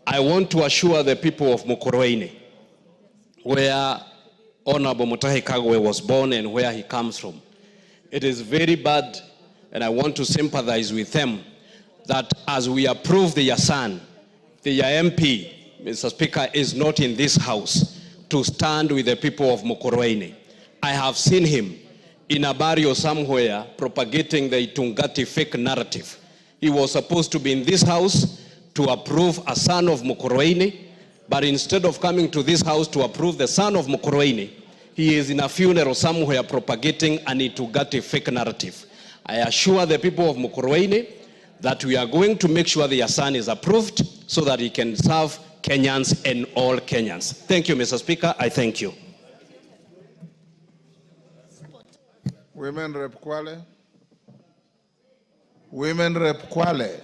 I want to assure the people of Mukurweini, where Honorable Mutahi Kagwe was born and where he comes from. It is very bad, and I want to sympathize with them, that as we approve the Yasan, the MP, Mr. Speaker, is not in this house to stand with the people of Mukurweini. I have seen him in a barrio somewhere propagating the Itungati fake narrative. He was supposed to be in this house to approve a son of Mukurweini, but instead of coming to this house to approve the son of Mukurweini, he is in a funeral somewhere propagating an Itungati fake narrative. I assure the people of Mukurweini that we are going to make sure the son is approved so that he can serve Kenyans and all Kenyans. Thank you, Mr. Speaker. I thank you. Women Rep Kwale. Women Rep Kwale.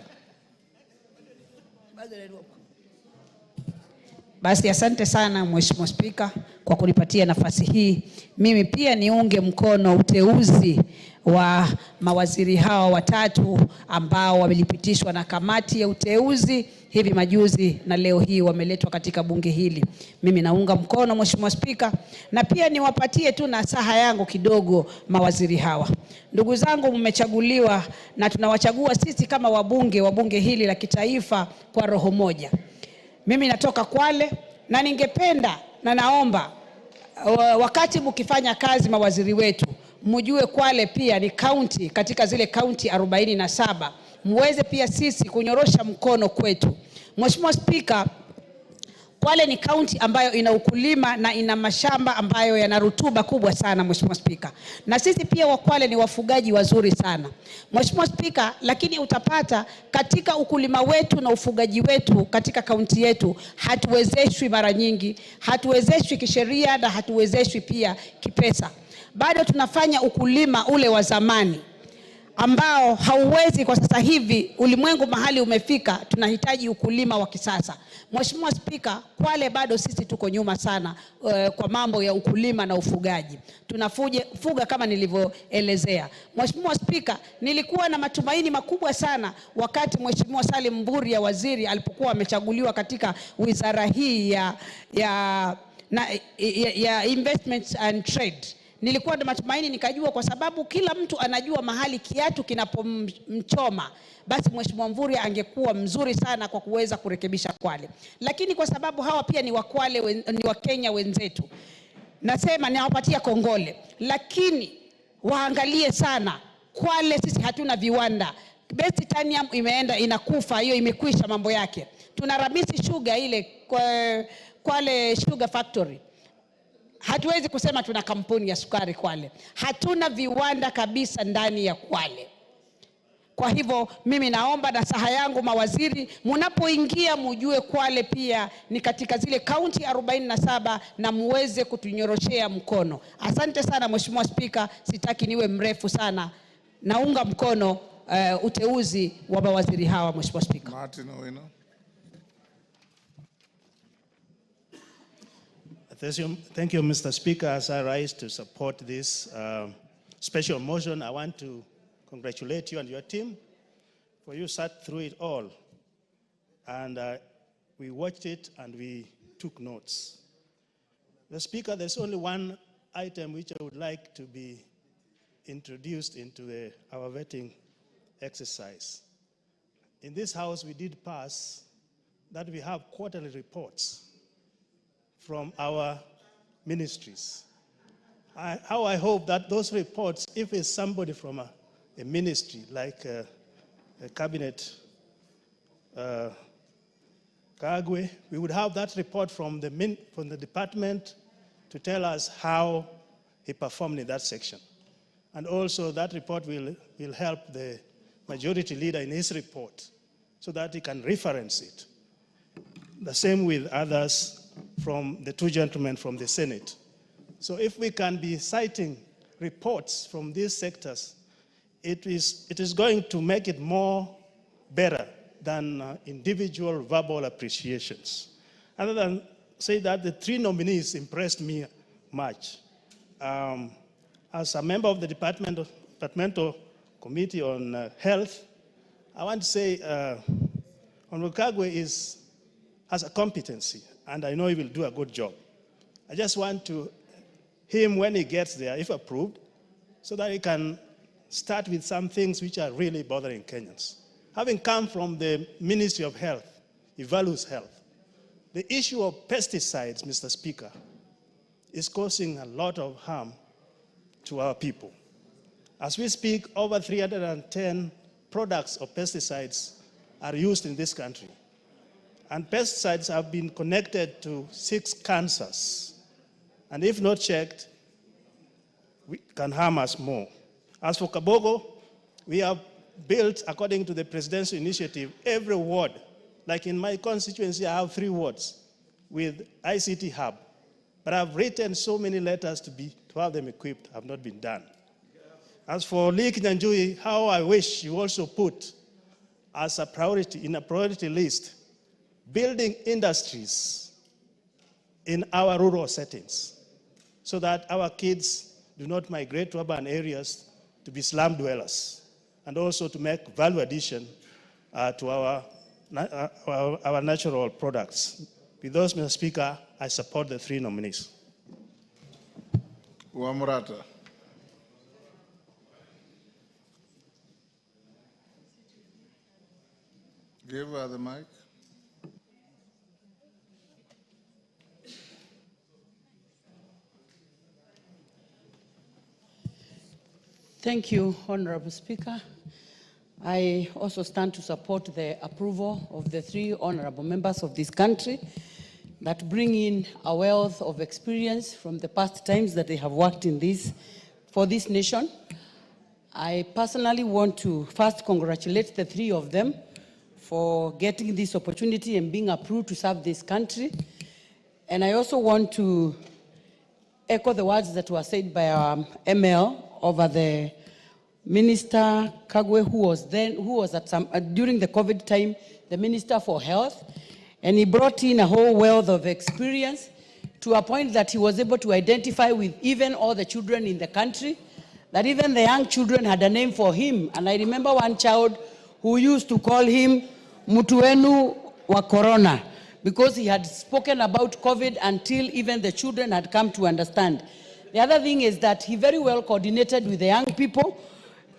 Basi asante sana Mheshimiwa Spika kwa kunipatia nafasi hii. Mimi pia niunge mkono uteuzi wa mawaziri hawa watatu ambao wamelipitishwa na kamati ya uteuzi hivi majuzi na leo hii wameletwa katika bunge hili. Mimi naunga mkono Mheshimiwa Spika, na pia niwapatie tu nasaha yangu kidogo mawaziri hawa. Ndugu zangu, mmechaguliwa na tunawachagua sisi kama wabunge wa bunge hili la kitaifa kwa roho moja. Mimi natoka Kwale na ningependa na naomba wakati mkifanya kazi mawaziri wetu, mjue Kwale pia ni county katika zile county 47. Muweze pia sisi kunyorosha mkono kwetu. Mheshimiwa Spika, Kwale ni county ambayo ina ukulima na ina mashamba ambayo yana rutuba kubwa sana Mheshimiwa Spika. Na sisi pia wa Kwale ni wafugaji wazuri sana Mheshimiwa Spika, lakini utapata katika ukulima wetu na ufugaji wetu katika kaunti yetu hatuwezeshwi mara nyingi, hatuwezeshwi kisheria na hatuwezeshwi pia kipesa. Bado tunafanya ukulima ule wa zamani ambao hauwezi kwa sasa hivi. Ulimwengu mahali umefika, tunahitaji ukulima wa kisasa. Mheshimiwa Spika, Kwale bado sisi tuko nyuma sana kwa mambo ya ukulima na ufugaji. Tunafuga kama nilivyoelezea. Mheshimiwa Spika, nilikuwa na matumaini makubwa sana wakati Mheshimiwa Salim Mvurya waziri alipokuwa amechaguliwa katika wizara hii ya investments and trade. Nilikuwa na matumaini, nikajua kwa sababu kila mtu anajua mahali kiatu kinapomchoma, basi Mheshimiwa Mvurya angekuwa mzuri sana kwa kuweza kurekebisha Kwale. Lakini kwa sababu hawa pia ni Wakwale, ni Wakenya wenzetu, nasema ninawapatia kongole, lakini waangalie sana Kwale. Sisi hatuna viwanda. Best Titanium imeenda inakufa, hiyo imekwisha mambo yake. Tuna Ramisi Sugar ile Kwale Sugar Factory. Hatuwezi kusema tuna kampuni ya sukari Kwale. Hatuna viwanda kabisa ndani ya Kwale. Kwa hivyo mimi naomba nasaha yangu mawaziri, mnapoingia mujue Kwale pia ni katika zile kaunti 47 na muweze kutunyoroshea mkono. Asante sana Mheshimiwa Spika, sitaki niwe mrefu sana. Naunga mkono uteuzi wa mawaziri hawa Mheshimiwa Spika. Martin Owino. Thank you, Mr. Speaker. As I rise to support this special motion, I want to congratulate you and your team for you sat through it all. And we watched it and we took notes. The Speaker, there's only one item which I would like to be introduced into our vetting exercise. In this House, we did pass that we have quarterly reports from our ministries. How I hope that those reports, if it's somebody from a ministry like a cabinet, Kagwe, we would have that report from the department to tell us how he performed in that section. And also that report will help the majority leader in his report so that he can reference it. The same with others from the two gentlemen from the Senate. So if we can be citing reports from these sectors, it is going to make it more better than individual verbal appreciations. Other than say that the three nominees impressed me much. As a member of the Departmental Committee on Health, I want to say Honorable Kagwe has a competency, and I know he will do a good job. I just want him, when he gets there, if approved, so that he can start with some things which are really bothering Kenyans. Having come from the Ministry of Health, he values health. The issue of pesticides, Mr. Speaker, is causing a lot of harm to our people. As we speak, over 310 products of pesticides are used in this country. And pesticides have been connected to 6 cancers. And if not checked, we can harm us more. As for Kabogo, we have built, according to the presidential initiative, every ward. Like in my constituency, I have 3 wards with ICT hub. But I've written so many letters to have them equipped, have not been done. As for Lake Nyanjui, how I wish you also put as a priority, in a priority list, building industries in our rural settings so that our kids do not migrate to urban areas to be slum dwellers, and also to make value addition to our natural products. With those, Mr. Speaker, I support the 3 nominees. Wamrata. Give her the mic. Thank you, Honorable Speaker. I also stand to support the approval of the 3 honorable members of this country that bring in a wealth of experience from the past times that they have worked for this nation. I personally want to first congratulate the 3 of them for getting this opportunity and being approved to serve this country. And I also want to echo the words that were said by our ML over the Minister Kagwe, who was at during the COVID time, the Minister for Health, and he brought in a whole wealth of experience to a point that he was able to identify with even all the children in the country, that even the young children had a name for him. And I remember one child who used to call him Mutuenu wa Corona, because he had spoken about COVID until even the children had come to understand. The other thing is that he very well coordinated with the young people,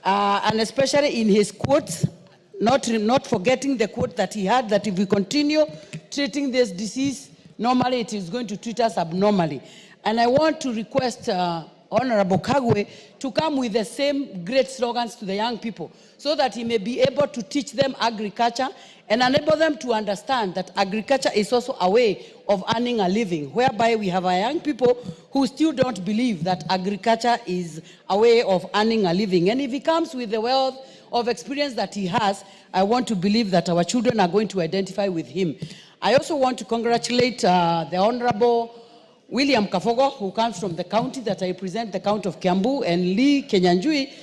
and especially in his quotes, not forgetting the quote that he had, that if we continue treating this disease normally, it is going to treat us abnormally. And I want to request Honorable Kagwe to come with the same great slogans to the young people, so that he may be able to teach them agriculture and enable them to understand that agriculture is also a way of earning a living, whereby we have our young people who still don't believe that agriculture is a way of earning a living. And if he comes with the wealth of experience that he has, I want to believe that our children are going to identify with him. I also want to congratulate the Honorable William Kafogo, who comes from the county that I represent, the county of Kiambu, and Lee Kenyanjui,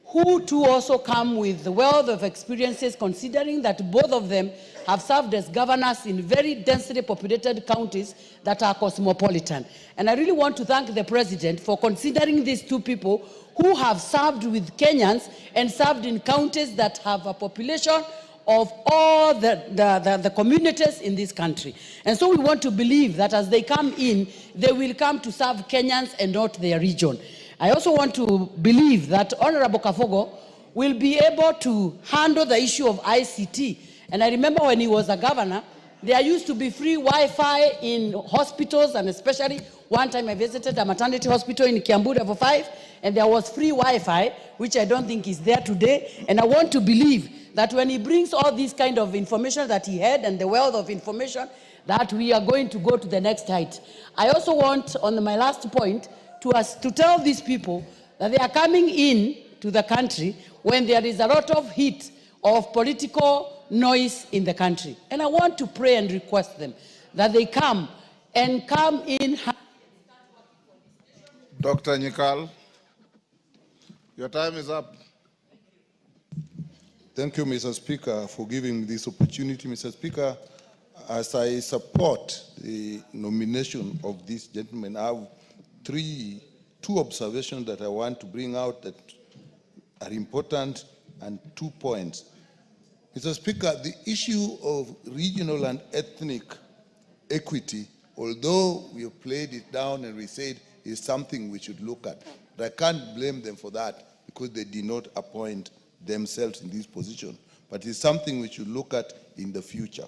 who too also come with the wealth of experiences, considering that both of them have served as governors in very densely populated counties that are cosmopolitan. And I really want to thank the President for considering these two people who have served with Kenyans and served in counties that have a population of all the communities in this country. And so we want to believe that as they come in, they will come to serve Kenyans and not their region. I also want to believe that Honorable Kafogo will be able to handle the issue of ICT. And I remember when he was a governor, there used to be free Wi-Fi in hospitals, and especially one time I visited a maternity hospital in Kiambu Level 5, and there was free Wi-Fi, which I don't think is there today. And I want to believe that when he brings all this kind of information that he had and the wealth of information, that we are going to go to the next height. I also want, on my last point, to tell these people that they are coming in to the country when there is a lot of heat of political noise in the country. And I want to pray and request them that they come in. Dr. Nyikal, your time is up. Thank you, Mr. Speaker, for giving this opportunity. Mr. Speaker, as I support the nomination of this gentleman, I have two observations that I want to bring out that are important, and 2 points. Mr. Speaker, the issue of regional and ethnic equity, although we have played it down and we said is something we should look at, but I can't blame them for that because they did not appoint themselves in this position. But it's something we should look at in the future.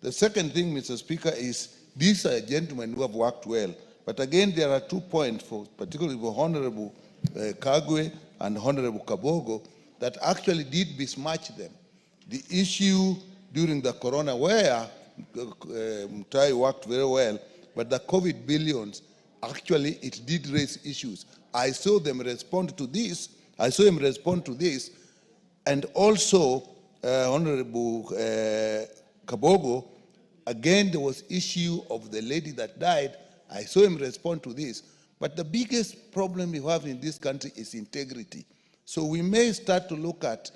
The second thing, Mr. Speaker, is these are gentlemen who have worked well. But again, there are 2 points, particularly for Honorable Kagwe and Honorable Kabogo, that actually did besmirch them. The issue during the corona, where Mutai worked very well, but the COVID billions, actually it did raise issues. I saw them respond to this. I saw him respond to this. And also, Honorable Kabogo, again, there was issue of the lady that died. I saw him respond to this. But the biggest problem we have in this country is integrity. So we may start to look at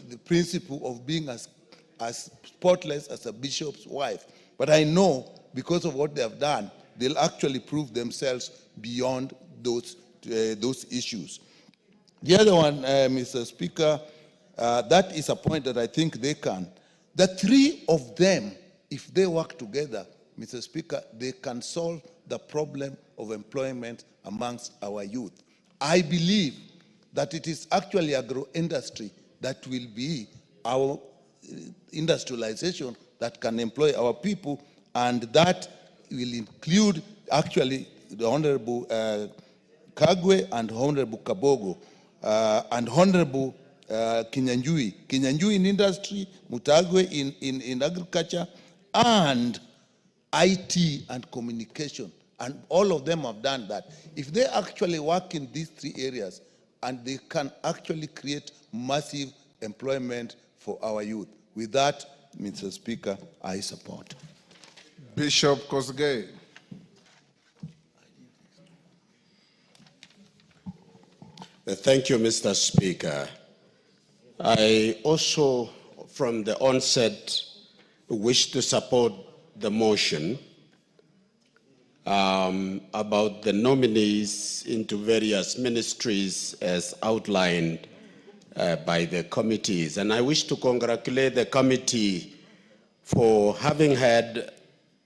the principle of being as spotless as a bishop's wife. But I know, because of what they have done, they'll actually prove themselves beyond those issues. The other one, Mr. Speaker, that is a point that I think they can. The three of them, if they work together, Mr. Speaker, they can solve the problem of employment amongst our youth. I believe that it is actually agro-industry that will be our industrialization that can employ our people, and that will include actually the Honorable Kagwe and Honorable Kabogo and Honorable Kinyanjui. Kinyanjui in industry, Mutagwe in agriculture, and IT and communication. And all of them have done that. If they actually work in these three areas, and they can actually create massive employment for our youth. With that, Mr. Speaker, I support. Bishop Thank you, Mr. Speaker. I also, from the onset, wish to support the motion about the nominees into various ministries as outlined by the committees. And I wish to congratulate the committee for having had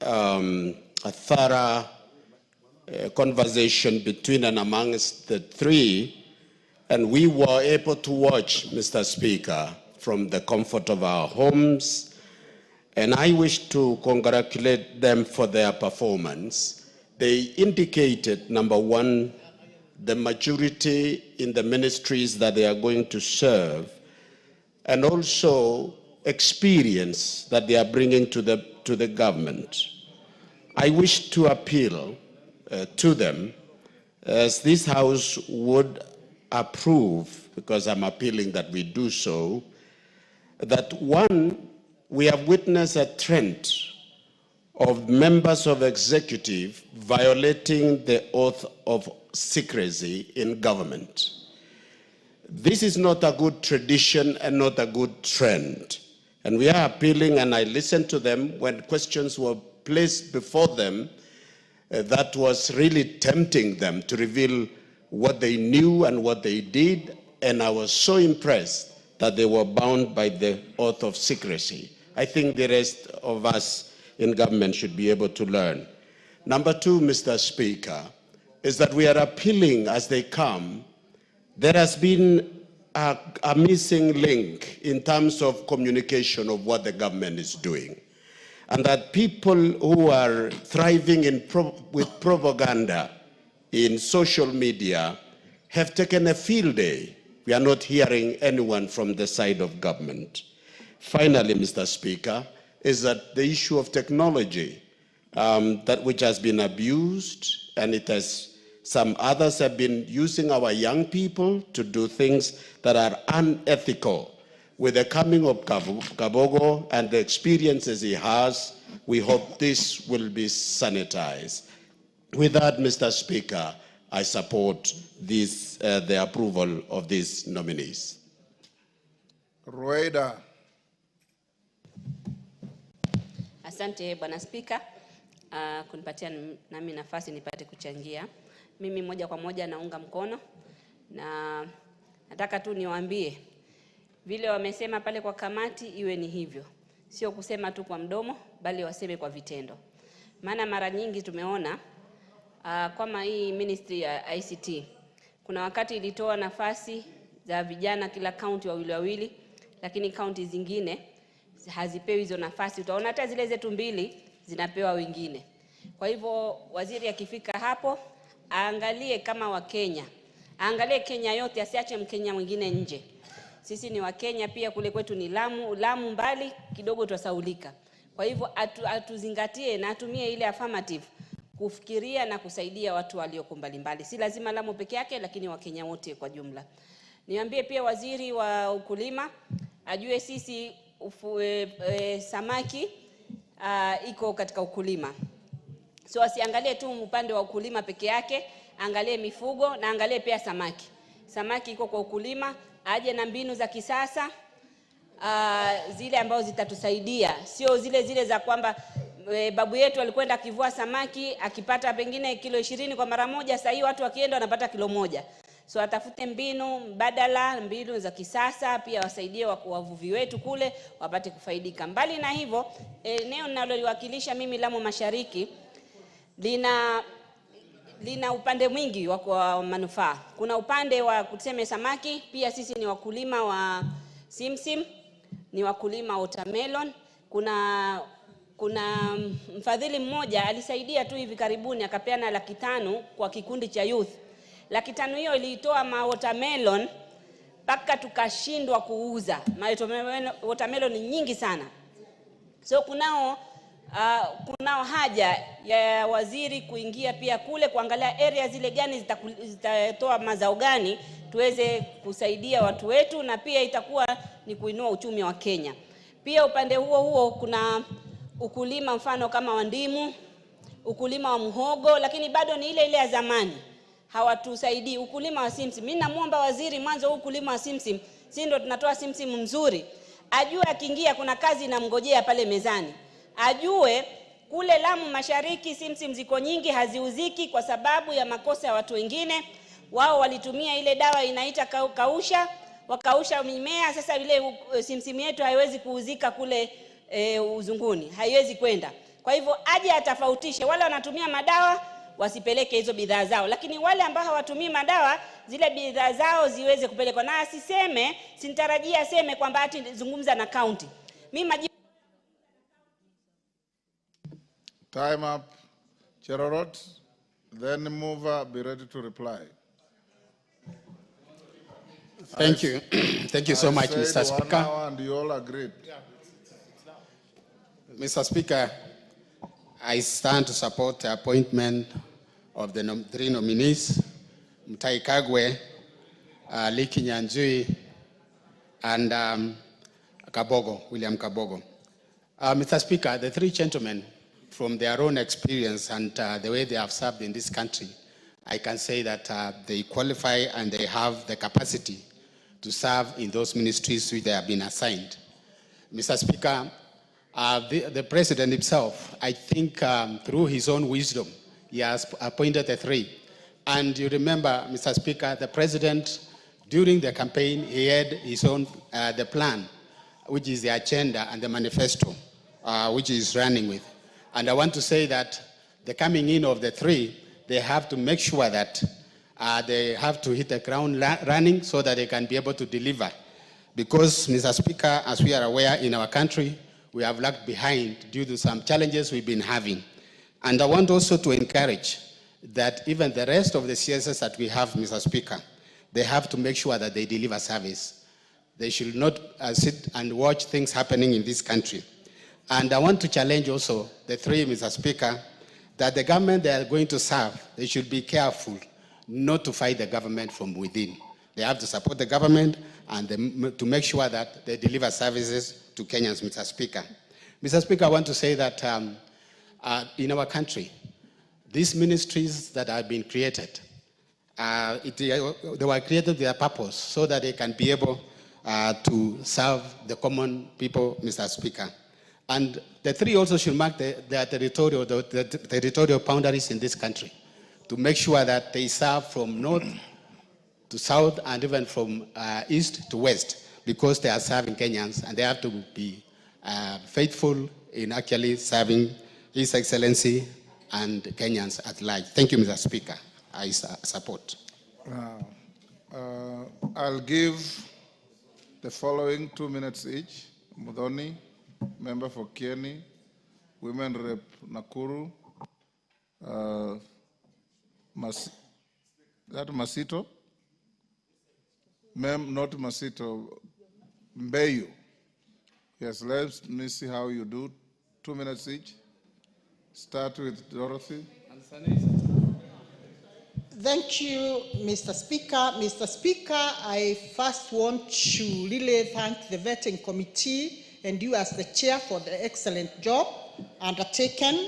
a thorough conversation between and amongst the three, and we were able to watch, Mr. Speaker, from the comfort of our homes, and I wish to congratulate them for their performance. They indicated, number one, the maturity in the ministries that they are going to serve, and also experience that they are bringing to the government. I wish to appeal to them, as this House would approve, because I'm appealing that we do so, that one, we have witnessed a trend of members of executive violating the oath of secrecy in government. This is not a good tradition and not a good trend. And we are appealing, and I listened to them when questions were placed before them that was really tempting them to reveal what they knew and what they did, and I was so impressed that they were bound by the oath of secrecy. I think the rest of us in government should be able to learn. Number two, Mr. Speaker, is that we are appealing as they come. There has been a missing link in terms of communication of what the government is doing. And that people who are thriving with propaganda in social media have taken a field day. We are not hearing anyone from the side of government. Finally, Mr. Speaker, is that the issue of technology, which has been abused, and some others have been using our young people to do things that are unethical. With the coming of Kabogo and the experiences he has, we hope this will be sanitized. With that, Mr. Speaker, I support the approval of these nominees. Rueda. Asante Bwana Spika, kunipatia nami nafasi nipate kuchangia. Mimi moja kwa moja naunga mkono, na nataka tu niwaambie vile wamesema pale kwa kamati iwe ni hivyo. Sio kusema tu kwa mdomo, bali waseme kwa vitendo. Maana mara nyingi tumeona kama hii ministry ya ICT, kuna wakati ilitoa nafasi za vijana kila county wawili, lakini county zingine hazipewi hizo nafasi. Utaona hata zile zetu mbili zinapewa wengine. Kwa hivyo waziri akifika hapo, aangalie kama Wakenya, aangalie Kenya yote, asiache Mkenya mwingine nje. Sisi ni Wakenya pia, kule kwetu ni Lamu mbali kidogo tutasaulika. Kwa hivyo atuzingatie na atumie ile affirmative kufikiria na kusaidia watu walioko mbalimbali. Si lazima Lamu peke yake, lakini Wakenya wote kwa jumla. Niambie pia waziri wa ukulima ajue sisi samaki iko katika ukulima. So asiangalie tu upande wa ukulima peke yake, angalie mifugo na angalie pia samaki. Samaki iko kwa ukulima, aje na mbinu za kisasa zile ambazo zitatusaidia. Sio zile za kwamba babu yetu alikwenda akivua samaki akipata pengine kilo 20 kwa mara moja, sasa hivi watu wakienda wanapata kilo 1. So atafute mbinu mbadala, mbinu za kisasa, pia wasaidie wavuvi wetu kule wapate kufaidika. Mbali na hivyo, eneo ninaloliwakilisha mimi Lamu Mashariki lina upande mwingi wa manufaa. Kuna upande wa kuseme samaki, pia sisi ni wakulima wa simsim, ni wakulima wa watermelon. Kuna mfadhili mmoja alisaidia tu hivi karibuni akapeana 500,000 kwa kikundi cha youth. 500,000 hiyo iliitoa watermelon mpaka tukashindwa kuuza. Watermelon ni nyingi sana. So kunao haja ya waziri kuingia pia kule kuangalia area zile gani zitatoa mazao gani tuweze kusaidia watu wetu, na pia itakuwa ni kuinua uchumi wa Kenya. Pia upande huo kuna ukulima mfano kama wa ndimu, ukulima wa muhogo, lakini bado ni ile ya zamani. hawatusaidii. Ukulima wa simsim, mimi namuomba waziri, mwanzo huu ukulima wa simsim, si ndio tunatoa simsim mzuri, ajue akiingia kuna kazi inamngojea pale mezani. Ajue kule Lamu Mashariki simsim ziko nyingi, haziuziki kwa sababu ya makosa ya watu wengine. Wao walitumia ile dawa inaita kausha, wakausha mimea. Sasa ile simsim yetu haiwezi kuuzika kule uzunguni, haiwezi kwenda. Kwa hivyo aje atafautishe, wale wanatumia madawa wasipeleke hizo bidhaa zao, lakini wale ambao hawatumii madawa zile bidhaa zao ziweze kupelekwa. Na asiseme, sintarajia aseme kwamba ati zungumza na county. Mimi Time up. Cherorot, then mover, be ready to reply. Thank you. Thank you so much, Mr. Speaker. 1 hour and you all agreed. Mr. Speaker, I stand to support the appointment of the three nominees, Mutahi Kagwe, Liki Nyanjui, and William Kabogo. Mr. Speaker, the three gentlemen, from their own experience and the way they have served in this country, I can say that they qualify and they have the capacity to serve in those ministries which they have been assigned. Mr. Speaker, the President himself, I think through his own wisdom, he has appointed the three. And you remember, Mr. Speaker, the President, during the campaign, he had his own, the plan, which is the agenda and the manifesto, which he is running with. And I want to say that the coming in of the three, they have to make sure that they have to hit the ground running so that they can be able to deliver. Because, Mr. Speaker, as we are aware in our country, we have lagged behind due to some challenges we've been having. And I want also to encourage that even the rest of the CSS that we have, Mr. Speaker, they have to make sure that they deliver service. They should not sit and watch things happening in this country. And I want to challenge also the three, Mr. Speaker, that the government they are going to serve, they should be careful not to fight the government from within. They have to support the government and to make sure that they deliver services to Kenyans, Mr. Speaker. Mr. Speaker, I want to say that in our country, these ministries that have been created, they were created with a purpose so that they can be able to serve the common people, Mr. Speaker. And the three also should mark the territorial boundaries in this country to make sure that they serve from north to south and even from east to west, because they are serving Kenyans and they have to be faithful in actually serving His Excellency and Kenyans at large. Thank you, Mr. Speaker. I support. I'll give the following 2 minutes each. Mudhoni, member for Kieni, Women Rep Nakuru, Masito? Not Masito, Mbeyu. Yes, let me see how you do. 2 minutes each. Start with Dorothy. Thank you, Mr. Speaker. Mr. Speaker, I first want to really thank the vetting committee and you as the chair for the excellent job undertaken.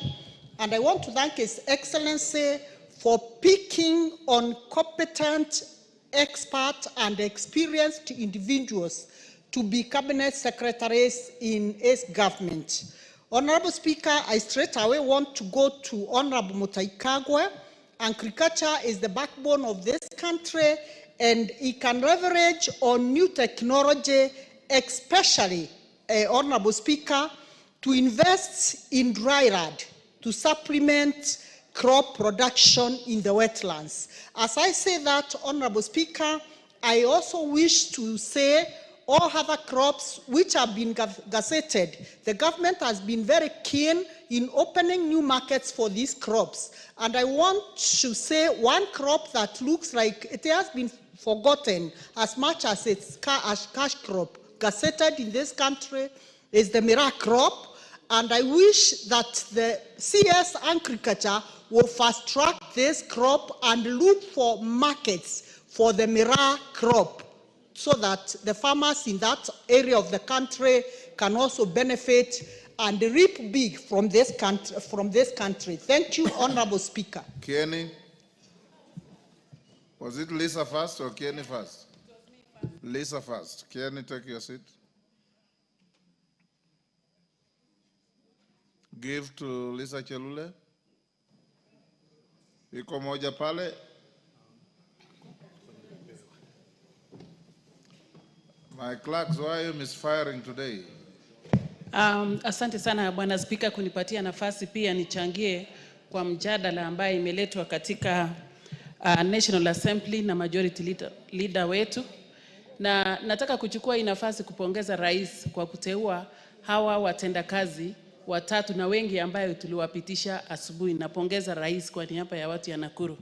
And I want to thank His Excellency for picking on competent, expert, and experienced individuals to be cabinet secretaries in his government. Honorable Speaker, I straight away want to go to Honorable Mutahi Kagwe. Agriculture is the backbone of this country, and it can leverage on new technology, especially, Honorable Speaker, to invest in dry land to supplement crop production in the wetlands. As I say that, Honorable Speaker, I also wish to say all other crops which have been gazetted. The government has been very keen in opening new markets for these crops. And I want to say one crop that looks like it has been forgotten as much as it's cash crop gazetted in this country is the Mira crop. And I wish that the CS Agriculture will fast track this crop and look for markets for the Mira crop, so that the farmers in that area of the country can also benefit and reap big from this country. Thank you, Honorable Speaker. Kieni. Was it Lisa first or Kenny first? Lisa first. Kenny, take your seat. Give to Lisa Chelule. Iko moja pale. My clerks, why are you misfiring today? Asante sana Bwana Spika kunipatia nafasi pia nichangie kwa mjadala ambaye imeletwa katika National Assembly na majority leader wetu. Na nataka kuchukua hii nafasi kupongeza rais kwa kuteua hawa watendakazi watatu na wengi ambayo tuliwapitisha asubuhi. Napongeza rais kwa niaba ya watu ya Nakuru.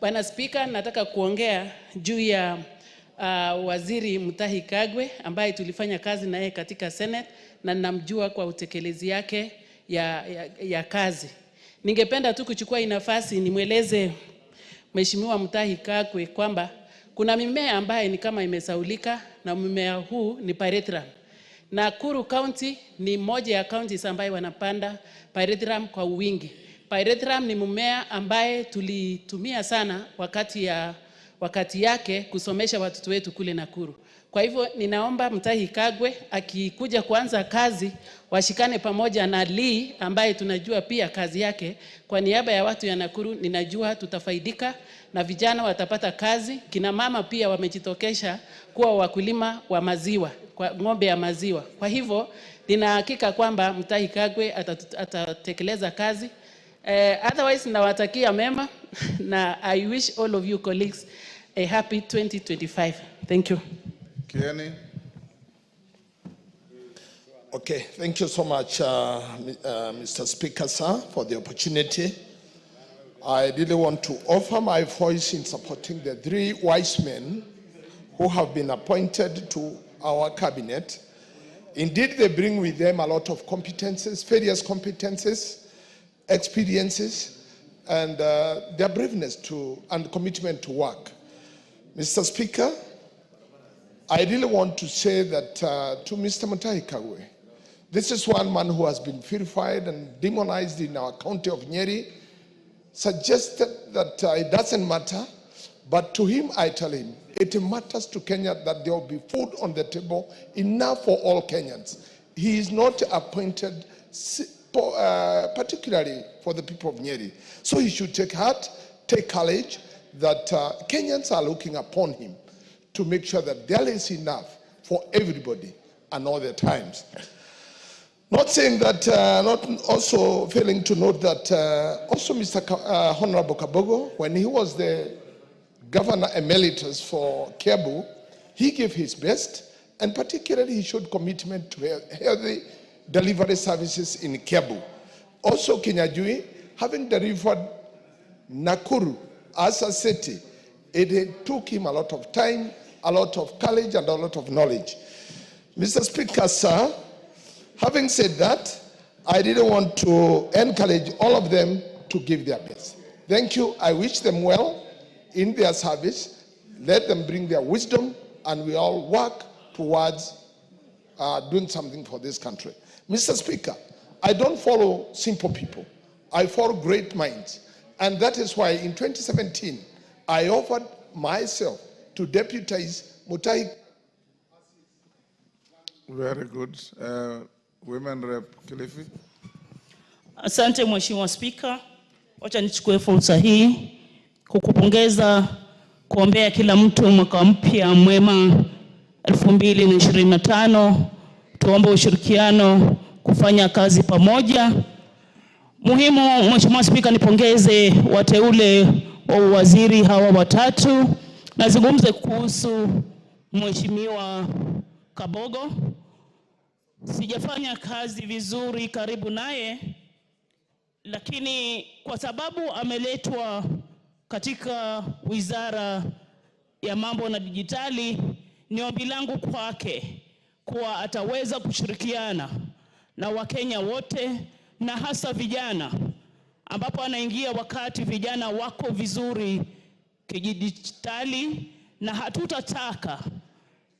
Bwana Spika, nataka kuongea juu ya waziri Mutahi Kagwe ambaye tulifanya kazi na yeye katika Senate na namjua kwa utekelezi yake ya kazi. Ningependa tu kuchukua hii nafasi nimweleze Mheshimiwa Mutahi Kagwe kwamba kuna mimea ambaye ni kama imesaulika na mimea huu ni pyrethrum. Nakuru County ni moja ya counties ambaye wanapanda pyrethrum kwa wingi. Pyrethrum ni mmea ambaye tulitumia sana wakati yake kusomesha watoto wetu kule Nakuru. Kwa hivyo ninaomba Mutahi Kagwe akikuja kuanza kazi washikane pamoja na Lee ambaye tunajua pia kazi yake. Kwa niaba ya watu ya Nakuru ninajua tutafaidika na vijana watapata kazi. Kina mama pia wamejitokesha kuwa wakulima wa maziwa, kwa ng'ombe ya maziwa. Kwa hivyo nina hakika kwamba Mutahi Kagwe atatekeleza kazi. Otherwise nawatakia mema na I wish all of you colleagues a happy 2025. Thank you. Kenny. Okay, thank you so much, Mr. Speaker, sir, for the opportunity. I really want to offer my voice in supporting the three wise men who have been appointed to our cabinet. Indeed, they bring with them a lot of competences, various competences, experiences, and their braveness and commitment to work. Mr. Speaker, I really want to say that to Mr. Mutahi Kagwe, this is one man who has been vilified and demonized in our county of Nyeri, suggested that it doesn't matter, but to him I tell him, it matters to Kenya that there will be food on the table, enough for all Kenyans. He is not appointed particularly for the people of Nyeri. So he should take heart, take courage, that Kenyans are looking upon him to make sure that there is enough for everybody and all the times. Not saying that, not also failing to note that also Mr. Honorable Kabogo, when he was the Governor Emeritus for Kiambu, he gave his best, and particularly he showed commitment to healthy delivery services in Kiambu. Also Kinyajui, having delivered Nakuru as a city, it took him a lot of time, a lot of courage, and a lot of knowledge. Mr. Speaker, sir, having said that, I didn't want to encourage all of them to give their best. Thank you. I wish them well in their service. Let them bring their wisdom, and we all work towards doing something for this country. Mr. Speaker, I don't follow simple people. I follow great minds. And that is why in 2017, I offered myself to deputize Mutahi. Very good. Women Rep Kilifi. Asante Mheshimiwa Spika. Wacha nichukue fursa hii kukupongeza, kuombea kila mtu mwaka mpya mwema 2025. Tuombe ushirikiano, kufanya kazi pamoja. Muhimu Mheshimiwa Spika, nipongeze wateule wa waziri hawa watatu. Nazungumze kuhusu Mheshimiwa Kabogo. Sijafanya kazi vizuri karibu naye, lakini kwa sababu ameletwa katika wizara ya mambo na dijitali, ni ombi langu kwake kuwa ataweza kushirikiana na Wakenya wote na hasa vijana, ambapo anaingia wakati vijana wako vizuri kidijitali, na hatutataka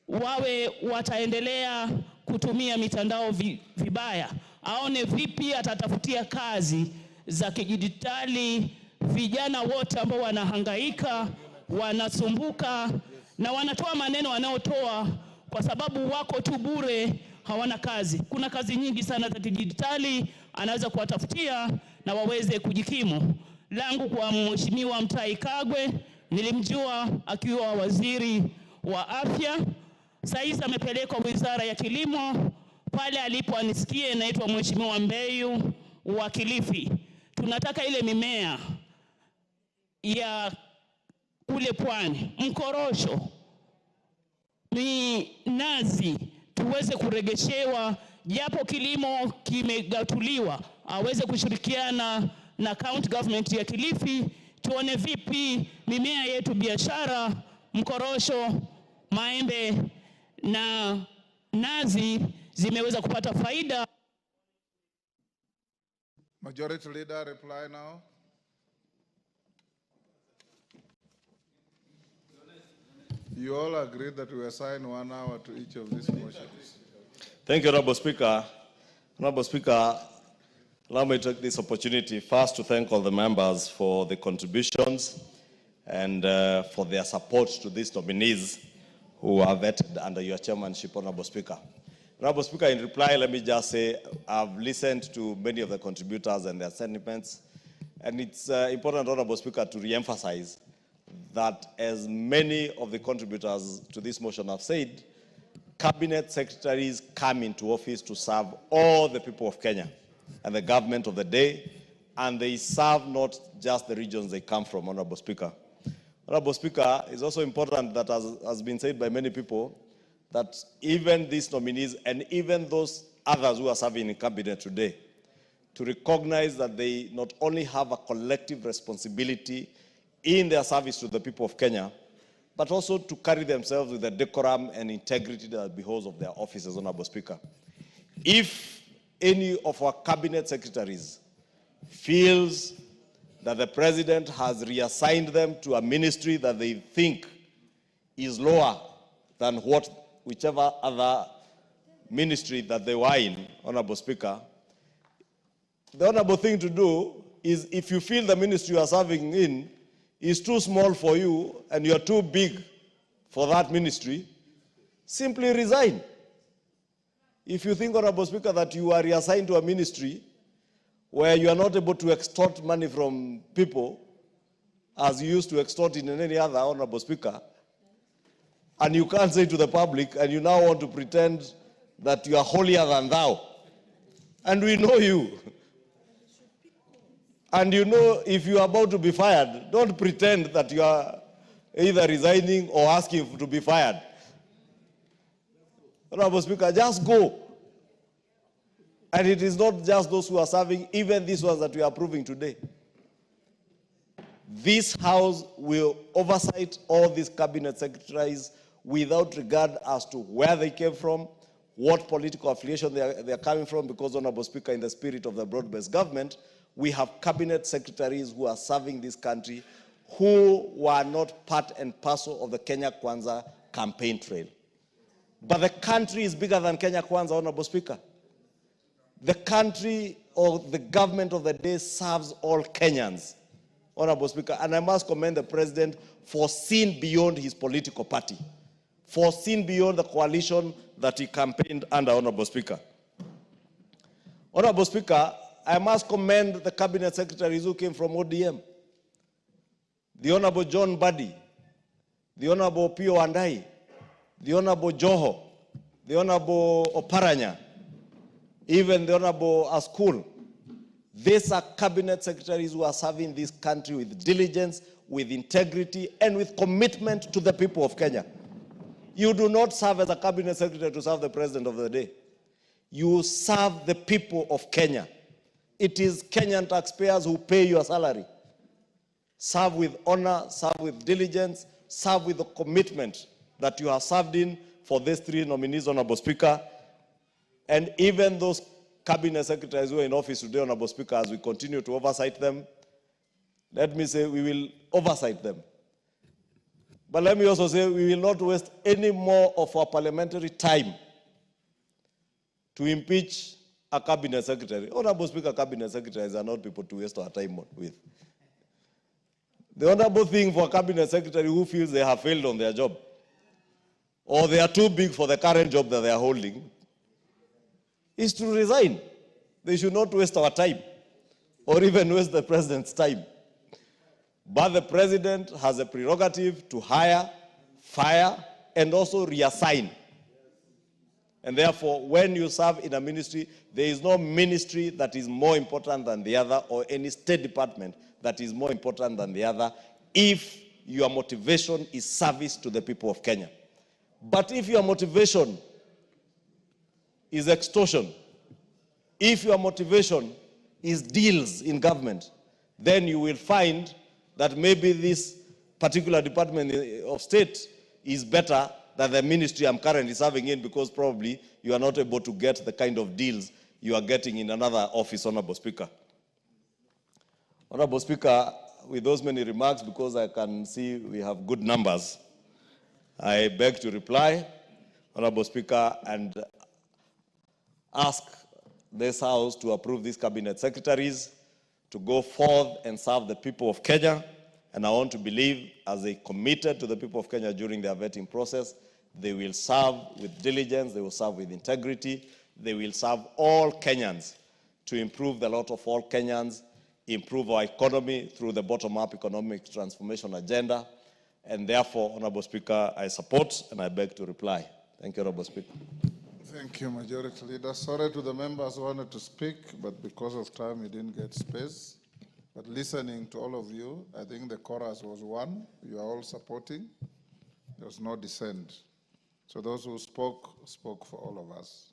wawe wataendelea kutumia mitandao vibaya. Aone vipi atatafutia kazi za kidijitali vijana wote ambao wanahangaika wanasumbuka na wanatoa maneno wanaotoa kwa sababu wako tu bure, hawana kazi. Kuna kazi nyingi sana za dijitali anaweza kuwatafutia na waweze kujikimu. Langu kwa Mheshimiwa Mutahi Kagwe, nilimjua akiwa waziri wa afya. Sasa amepelekwa Wizara ya Kilimo, pale alipo anisikie naitwa Mheshimiwa Mbeyu wa Kilifi. Tunataka ile mimea ya kule pwani, mkorosho, minazi, tuweze kuregeshewa, japo kilimo kimegatuliwa, aweze kushirikiana na county government ya Kilifi, tuone vipi mimea yetu biashara, mkorosho, maembe na nazi zimeweza kupata faida. Majority Leader, reply now. You all agreed that we assign 1 hour to each of these motions. Thank you, Honorable Speaker. Honorable Speaker, allow me to take this opportunity first to thank all the members for the contributions and for their support to these nominees who are vetted under your chairmanship, Honorable Speaker. Honorable Speaker, in reply, let me just say I've listened to many of the contributors and their sentiments, and it's important, Honorable Speaker, to re-emphasize that as many of the contributors to this motion have said, cabinet secretaries come into office to serve all the people of Kenya and the government of the day, and they serve not just the regions they come from, Honorable Speaker. Honorable Speaker, it's also important that, as has been said by many people, that even these nominees and even those others who are serving in cabinet today, to recognize that they not only have a collective responsibility in their service to the people of Kenya, but also to carry themselves with the decorum and integrity that behoves of their offices, Honorable Speaker. If any of our cabinet secretaries feels that the president has reassigned them to a ministry that they think is lower than whichever other ministry that they were in, Honorable Speaker, the honorable thing to do is, if you feel the ministry you are serving in is too small for you and you are too big for that ministry, simply resign. If you think, Honorable Speaker, that you are reassigned to a ministry where you are not able to extort money from people as you used to extort in any other, Honorable Speaker, and you can't say to the public, and you now want to pretend that you are holier than thou, and we know you. And you know, if you are about to be fired, don't pretend that you are either resigning or asking to be fired. Honorable Speaker, just go. And it is not just those who are serving, even these ones that we are approving today. This House will oversight all these cabinet secretaries without regard as to where they came from, what political affiliation they are coming from, because, Honorable Speaker, in the spirit of the broad-based government, we have cabinet secretaries who are serving this country who were not part and parcel of the Kenya Kwanza campaign trail. But the country is bigger than Kenya Kwanza, Honorable Speaker. The country or the government of the day serves all Kenyans, Honorable Speaker. And I must commend the president for seeing beyond his political party, for seeing beyond the coalition that he campaigned under, Honorable Speaker. Honorable Speaker, I must commend the cabinet secretaries who came from ODM. The Honorable John Buddy, the Honorable Pio Andai, the Honorable Joho, the Honorable Oparanya, even the Honorable Askul. These are cabinet secretaries who are serving this country with diligence, with integrity, and with commitment to the people of Kenya. You do not serve as a cabinet secretary to serve the president of the day. You serve the people of Kenya. It is Kenyan taxpayers who pay your salary. Serve with honor, serve with diligence, serve with the commitment that you have served in for these three nominees, Honorable Speaker. And even those cabinet secretaries who are in office today, Honorable Speaker, as we continue to oversight them, let me say we will oversight them. But let me also say we will not waste any more of our parliamentary time to impeach a cabinet secretary. Honorable Speaker, cabinet secretaries are not people to waste our time with. The honorable thing for a cabinet secretary who feels they have failed on their job, or they are too big for the current job that they are holding, is to resign. They should not waste our time, or even waste the president's time. But the president has a prerogative to hire, fire, and also reassign. And therefore, when you serve in a ministry, there is no ministry that is more important than the other, or any state department that is more important than the other, if your motivation is service to the people of Kenya. But if your motivation is extortion, if your motivation is deals in government, then you will find that maybe this particular department of state is better than the ministry I'm currently serving in, because probably you are not able to get the kind of deals you are getting in another office, Honorable Speaker. Honorable Speaker, with those many remarks, because I can see we have good numbers, I beg to reply, Honorable Speaker, and ask this House to approve these cabinet secretaries to go forth and serve the people of Kenya. And I want to believe, as they committed to the people of Kenya during their vetting process, they will serve with diligence, they will serve with integrity, they will serve all Kenyans to improve the lot of all Kenyans, improve our economy through the bottom-up economic transformation agenda. And therefore, Honorable Speaker, I support and I beg to reply. Thank you, Honorable Speaker. Thank you, Majority Leader. Sorry to the members who wanted to speak, but because of time, we didn't get space. But listening to all of you, I think the chorus was one. You are all supporting. There was no dissent. So those who spoke, spoke for all of us.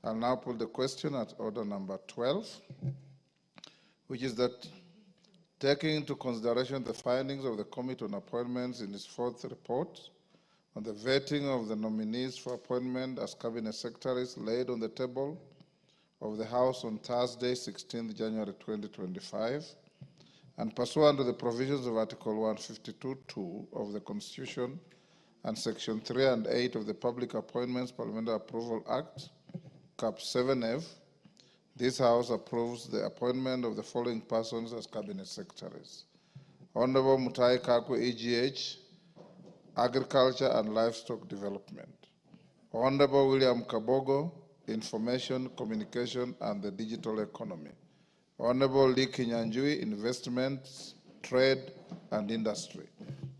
I'll now put the question at order number 12, which is that taking into consideration the findings of the Committee on Appointments in its fourth report on the vetting of the nominees for appointment as cabinet secretaries laid on the table of the House on Thursday, 16th January 2025, and pursuant to the provisions of Article 152(2) of the Constitution and Section 3 and 8 of the Public Appointments Parliamentary Approval Act, Cap 7F, this House approves the appointment of the following persons as cabinet secretaries: Honorable Mutahi Kagwe, EGH, Agriculture and Livestock Development; Honorable William Kabogo, Information, Communication, and the Digital Economy; Honorable Lee Kinyanjui, Investments, Trade, and Industry.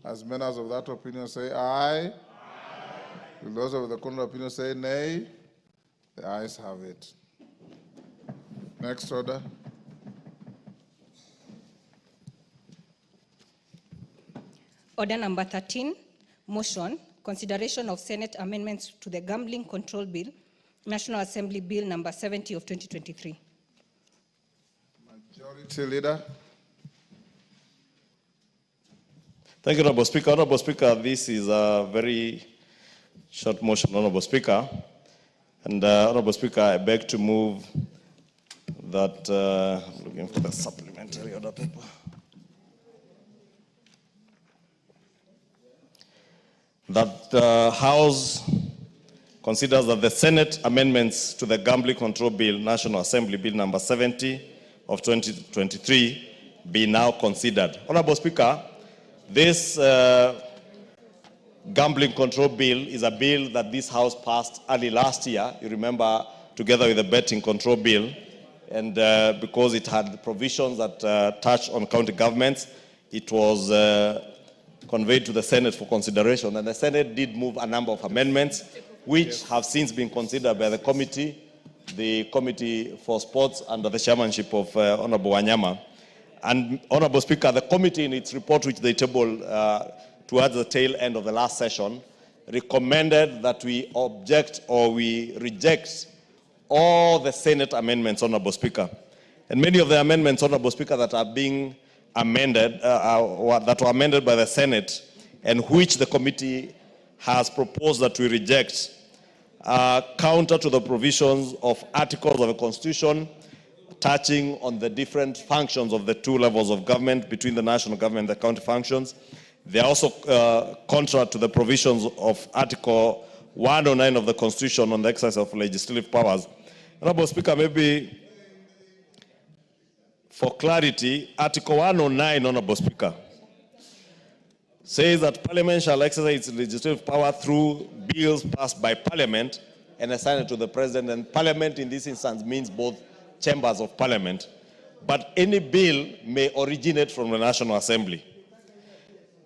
As members of that opinion say aye. Aye. Will those of the contrary opinion say nay? The ayes have it. Next order. Order number 13, motion, consideration of Senate amendments to the Gambling Control Bill, National Assembly Bill number 70 of 2023. Majority Leader. Thank you, Honorable Speaker. Honorable Speaker, this is a very short motion, Honorable Speaker. And Honorable Speaker, I beg to move that, I'm looking for the supplementary order paper. That the House considers that the Senate amendments to the Gambling Control Bill, National Assembly Bill number 70 of 2023 be now considered. Honorable Speaker, this Gambling Control Bill is a bill that this House passed early last year, you remember, together with the Betting Control Bill, and because it had provisions that touched on county governments, it was conveyed to the Senate for consideration, and the Senate did move a number of amendments, which have since been considered by the Committee for Sports under the chairmanship of Honorable Wanyama. And Honorable Speaker, the committee in its report, which they tabled towards the tail end of the last session, recommended that we object or we reject all the Senate amendments, Honorable Speaker. And many of the amendments, Honorable Speaker, that are being amended, that were amended by the Senate, and which the committee has proposed that we reject, counter to the provisions of articles of the Constitution touching on the different functions of the two levels of government between the national government and the county functions. They are also contrary to the provisions of Article 109 of the Constitution on the exercise of legislative powers. Honorable Speaker, maybe for clarity, Article 109, Honorable Speaker, says that Parliament shall exercise its legislative power through bills passed by Parliament and assigned to the President. And Parliament in this instance means both chambers of Parliament. But any bill may originate from the National Assembly.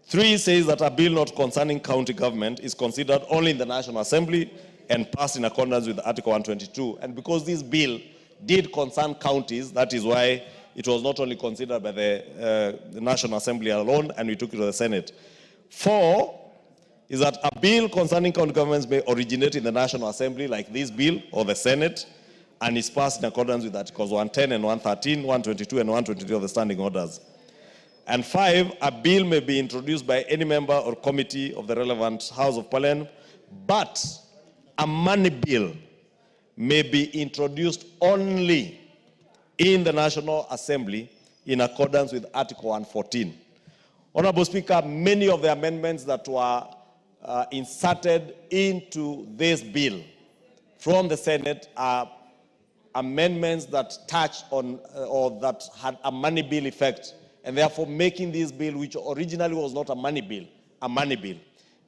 3 says that a bill not concerning county government is considered only in the National Assembly and passed in accordance with Article 122. And because this bill did concern counties, that is why it was not only considered by the National Assembly alone, and we took it to the Senate. 4 is that a bill concerning county governments may originate in the National Assembly, like this bill, or the Senate, and is passed in accordance with Articles 110 and 113, 122 and 123 of the Standing Orders. And 5, a bill may be introduced by any member or committee of the relevant House of Parliament, but a money bill may be introduced only in the National Assembly in accordance with Article 114. Honorable Speaker, many of the amendments that were inserted into this bill from the Senate are amendments that touch on or that had a money bill effect, and therefore making this bill, which originally was not a money bill, a money bill.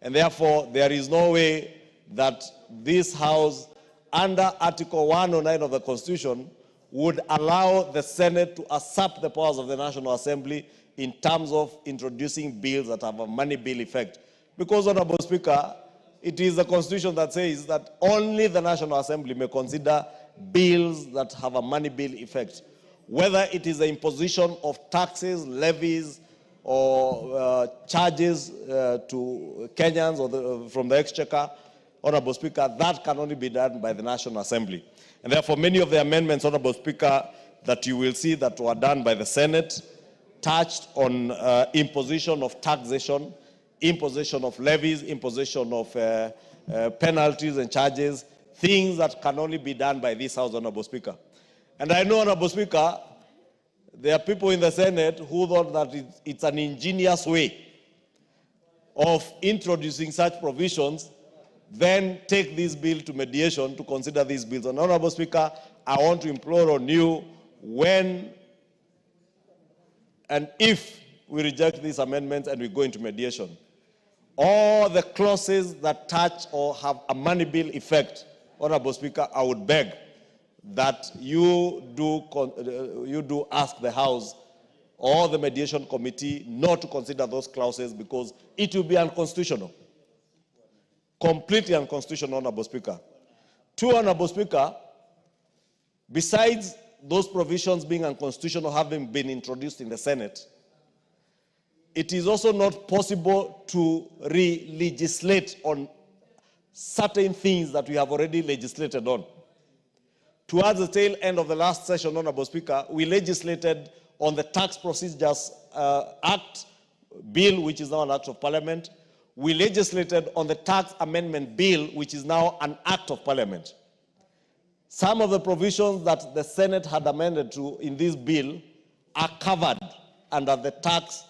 And therefore, there is no way that this House, under Article 109 of the Constitution, would allow the Senate to usurp the powers of the National Assembly in terms of introducing bills that have a money bill effect. Because, Honorable Speaker, it is the Constitution that says that only the National Assembly may consider bills that have a money bill effect. Whether it is the imposition of taxes, levies, or charges to Kenyans or from the Exchequer, Honorable Speaker, that can only be done by the National Assembly. And therefore, many of the amendments, Honorable Speaker, that you will see that were done by the Senate touched on imposition of taxation, imposition of levies, imposition of penalties and charges, things that can only be done by this House, Honorable Speaker. And I know, Honorable Speaker, there are people in the Senate who thought that it's an ingenious way of introducing such provisions, then take this bill to mediation to consider these bills. And Honorable Speaker, I want to implore on you, when and if we reject these amendments and we go into mediation, all the clauses that touch or have a money bill effect, Honorable Speaker, I would beg that you do ask the House or the mediation committee not to consider those clauses, because it will be unconstitutional. Completely unconstitutional, Honorable Speaker. 2, Honorable Speaker, besides those provisions being unconstitutional having been introduced in the Senate, it is also not possible to re-legislate on certain things that we have already legislated on. Towards the tail end of the last session, Honorable Speaker, we legislated on the Tax Procedures Act bill, which is now an Act of Parliament. We legislated on the Tax Amendment Bill, which is now an Act of Parliament. Some of the provisions that the Senate had amended to in this bill are covered under the Tax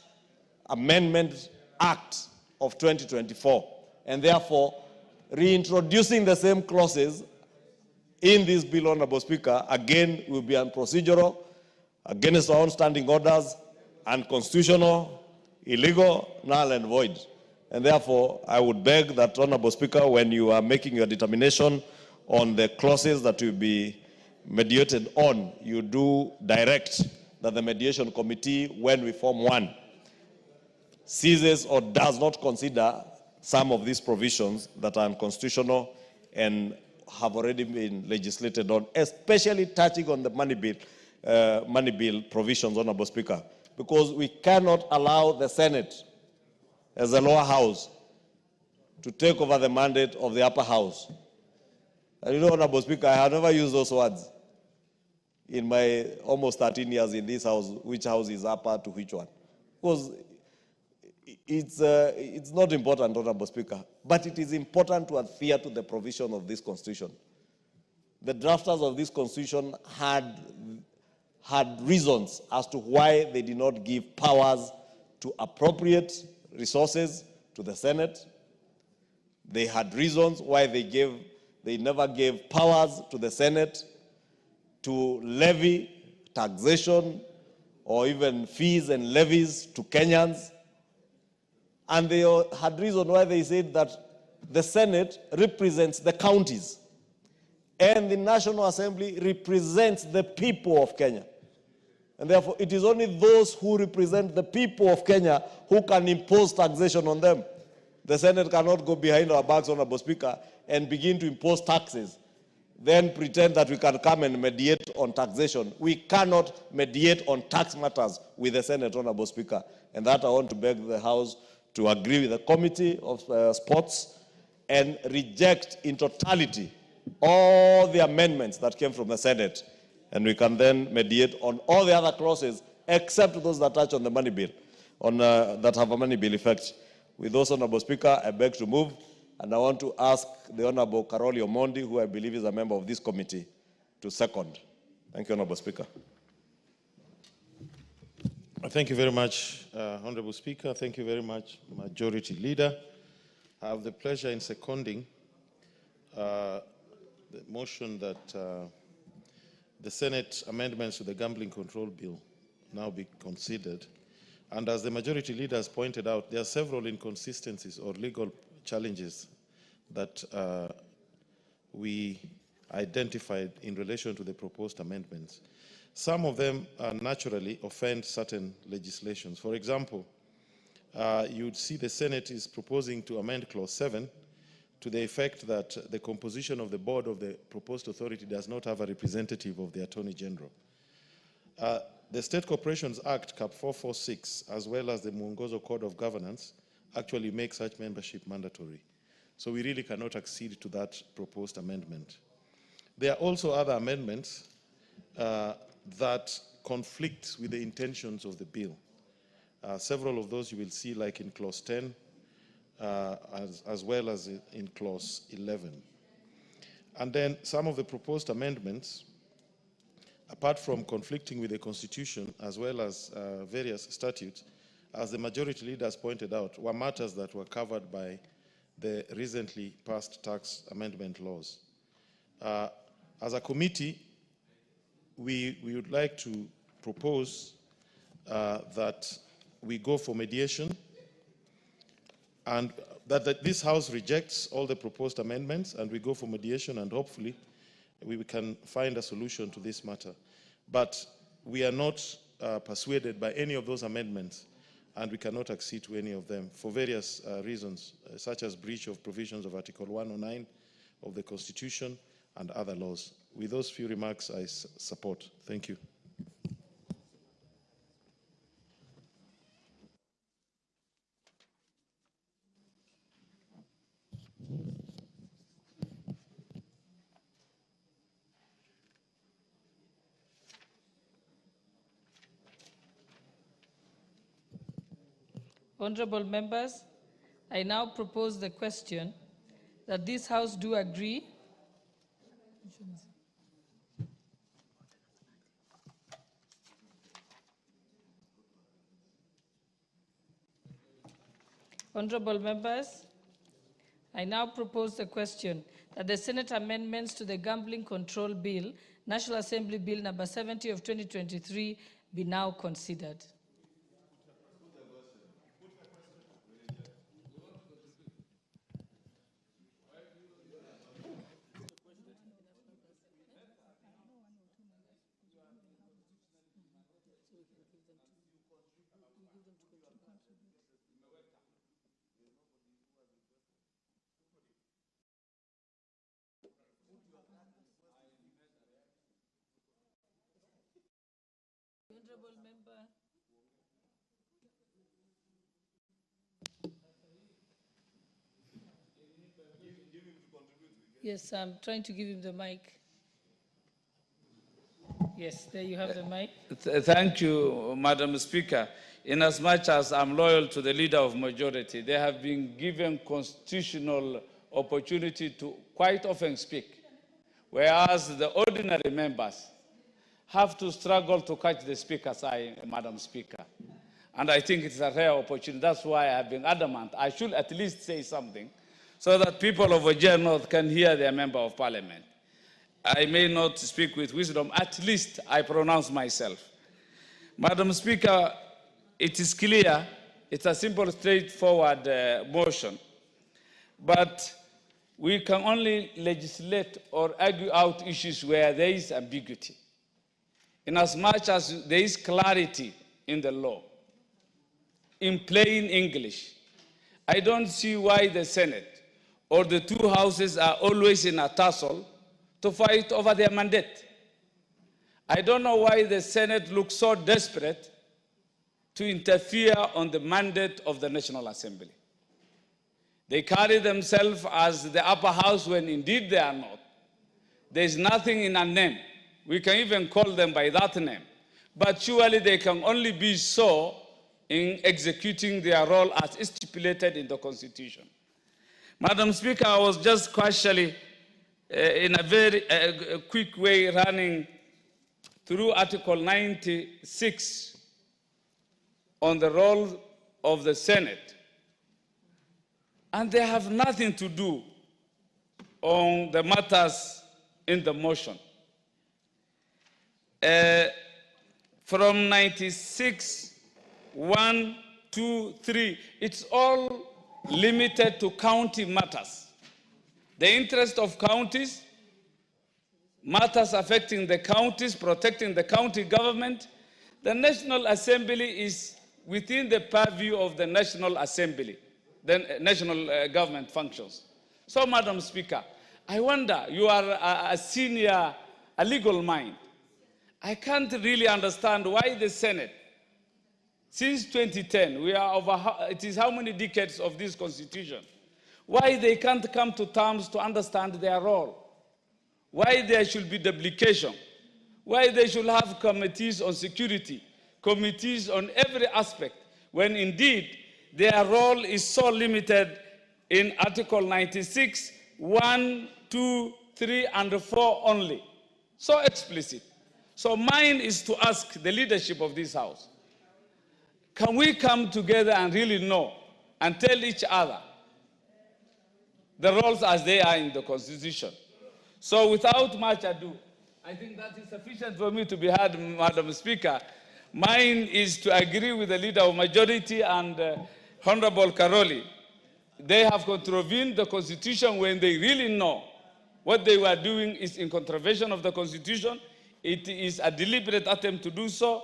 Amendment Act of 2024. And therefore, reintroducing the same clauses in this bill, Honorable Speaker, again will be unprocedural, against our own standing orders, unconstitutional, illegal, null and void. And therefore, I would beg that, Honorable Speaker, when you are making your determination on the clauses that will be mediated on, you do direct that the mediation committee, when we form one, ceases or does not consider some of these provisions that are unconstitutional and have already been legislated on, especially touching on the money bill provisions, Honorable Speaker, because we cannot allow the Senate as a lower house to take over the mandate of the upper house. And you know, Honorable Speaker, I have never used those words in my almost 13 years in this house, which house is upper to which one. Because it's not important, Honorable Speaker, but it is important to adhere to the provision of this Constitution. The drafters of this Constitution had reasons as to why they did not give powers to appropriate resources to the Senate. They had reasons why they never gave powers to the Senate to levy taxation or even fees and levies to Kenyans. And they had reason why they said that the Senate represents the counties and the National Assembly represents the people of Kenya. And therefore, it is only those who represent the people of Kenya who can impose taxation on them. The Senate cannot go behind our backs, Honorable Speaker, and begin to impose taxes, then pretend that we can come and mediate on taxation. We cannot mediate on tax matters with the Senate, Honorable Speaker. And that I want to beg the House to agree with the Committee of Sports and reject in totality all the amendments that came from the Senate. And we can then mediate on all the other clauses except those that touch on the money bill, that have a money bill effect. With those, Honorable Speaker, I beg to move, and I want to ask the Honorable Karoli Omondi, who I believe is a member of this committee, to second. Thank you, Honorable Speaker. Thank you very much, Honorable Speaker. Thank you very much, Majority Leader. I have the pleasure in seconding the motion that the Senate amendments to the Gambling Control Bill now be considered. And as the Majority Leader has pointed out, there are several inconsistencies or legal challenges that we identified in relation to the proposed amendments. Some of them naturally offend certain legislations. For example, you'd see the Senate is proposing to amend Clause 7 to the effect that the composition of the board of the proposed authority does not have a representative of the Attorney General. The State Corporations Act, Cap 446, as well as the Mwongozo Code of Governance, actually make such membership mandatory. So we really cannot accede to that proposed amendment. There are also other amendments that conflict with the intentions of the bill. Several of those you will see, like in Clause 10, as well as in Clause 11. And then some of the proposed amendments, apart from conflicting with the Constitution as well as various statutes, as the Majority Leader has pointed out, were matters that were covered by the recently passed tax amendment laws. As a committee, we would like to propose that we go for mediation and that this House rejects all the proposed amendments and we go for mediation, and hopefully we can find a solution to this matter. But we are not persuaded by any of those amendments, and we cannot accede to any of them for various reasons, such as breach of provisions of Article 109 of the Constitution and other laws. With those few remarks, I support. Thank you. Honorable members, I now propose the question that this House do agree Honorable members, I now propose the question that the Senate amendments to the Gambling Control Bill, National Assembly Bill number 70 of 2023, be now considered. Honorable member. Yes, I'm trying to give him the mic. Yes, there you have the mic. Thank you, Madam Speaker. Inasmuch as I'm loyal to the leader of majority, they have been given constitutional opportunity to quite often speak, whereas the ordinary members have to struggle to catch the speaker's eye, Madam Speaker. And I think it's a rare opportunity. That's why I have been adamant. I should at least say something so that people of Wajir North can hear their member of parliament. I may not speak with wisdom, at least I pronounce myself. Madam Speaker, it is clear It's a simple, straightforward motion. But we can only legislate or argue out issues where there is ambiguity. In as much as there is clarity in the law, in plain English, I don't see why the Senate or the two houses are always in a tussle to fight over their mandate. I don't know why the Senate looks so desperate to interfere on the mandate of the National Assembly. They carry themselves as the upper house when indeed they are not. There is nothing in a name. We can even call them by that name. But surely they can only be so in executing their role as stipulated in the Constitution. Madam Speaker, I was just casually, in a very quick way, running through Article 96 on the role of the Senate. And they have nothing to do on the matters in the motion. From 96, 1, 2, 3, it's all limited to county matters. The interest of counties, matters affecting the counties, protecting the county government. The National Assembly is within the purview of the National Assembly, the national government functions. So, Madam Speaker, I wonder, you are a senior, a legal mind. I can't really understand why the Senate, since 2010, we are over, it is how many decades of this Constitution, why they can't come to terms to understand their role, why there should be duplication, why they should have committees on security, committees on every aspect, when indeed their role is so limited in Article 96, 1, 2, 3, and 4 only. So explicit. So mine is to ask the leadership of this House, can we come together and really know and tell each other the roles as they are in the Constitution? So without much ado, I think that is sufficient for me to be heard, Madam Speaker. Mine is to agree with the Leader of Majority and Honorable Karoli. They have contravened the Constitution when they really know what they were doing is in contravention of the Constitution. It is a deliberate attempt to do so.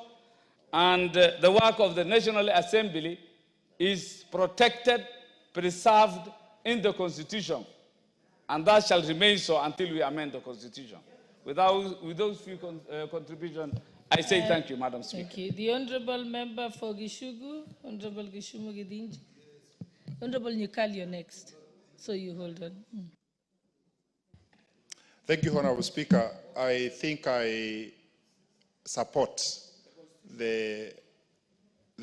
And the work of the National Assembly is protected, preserved in the Constitution. And that shall remain so until we amend the Constitution. With those few contributions, I say thank you, Madam Speaker. Thank you. The Honorable Member for Gishugu, Honorable Gishumu Gidinji. Honorable Nyukali, you're next. So you hold on. Thank you, Honorable Speaker. I think I support the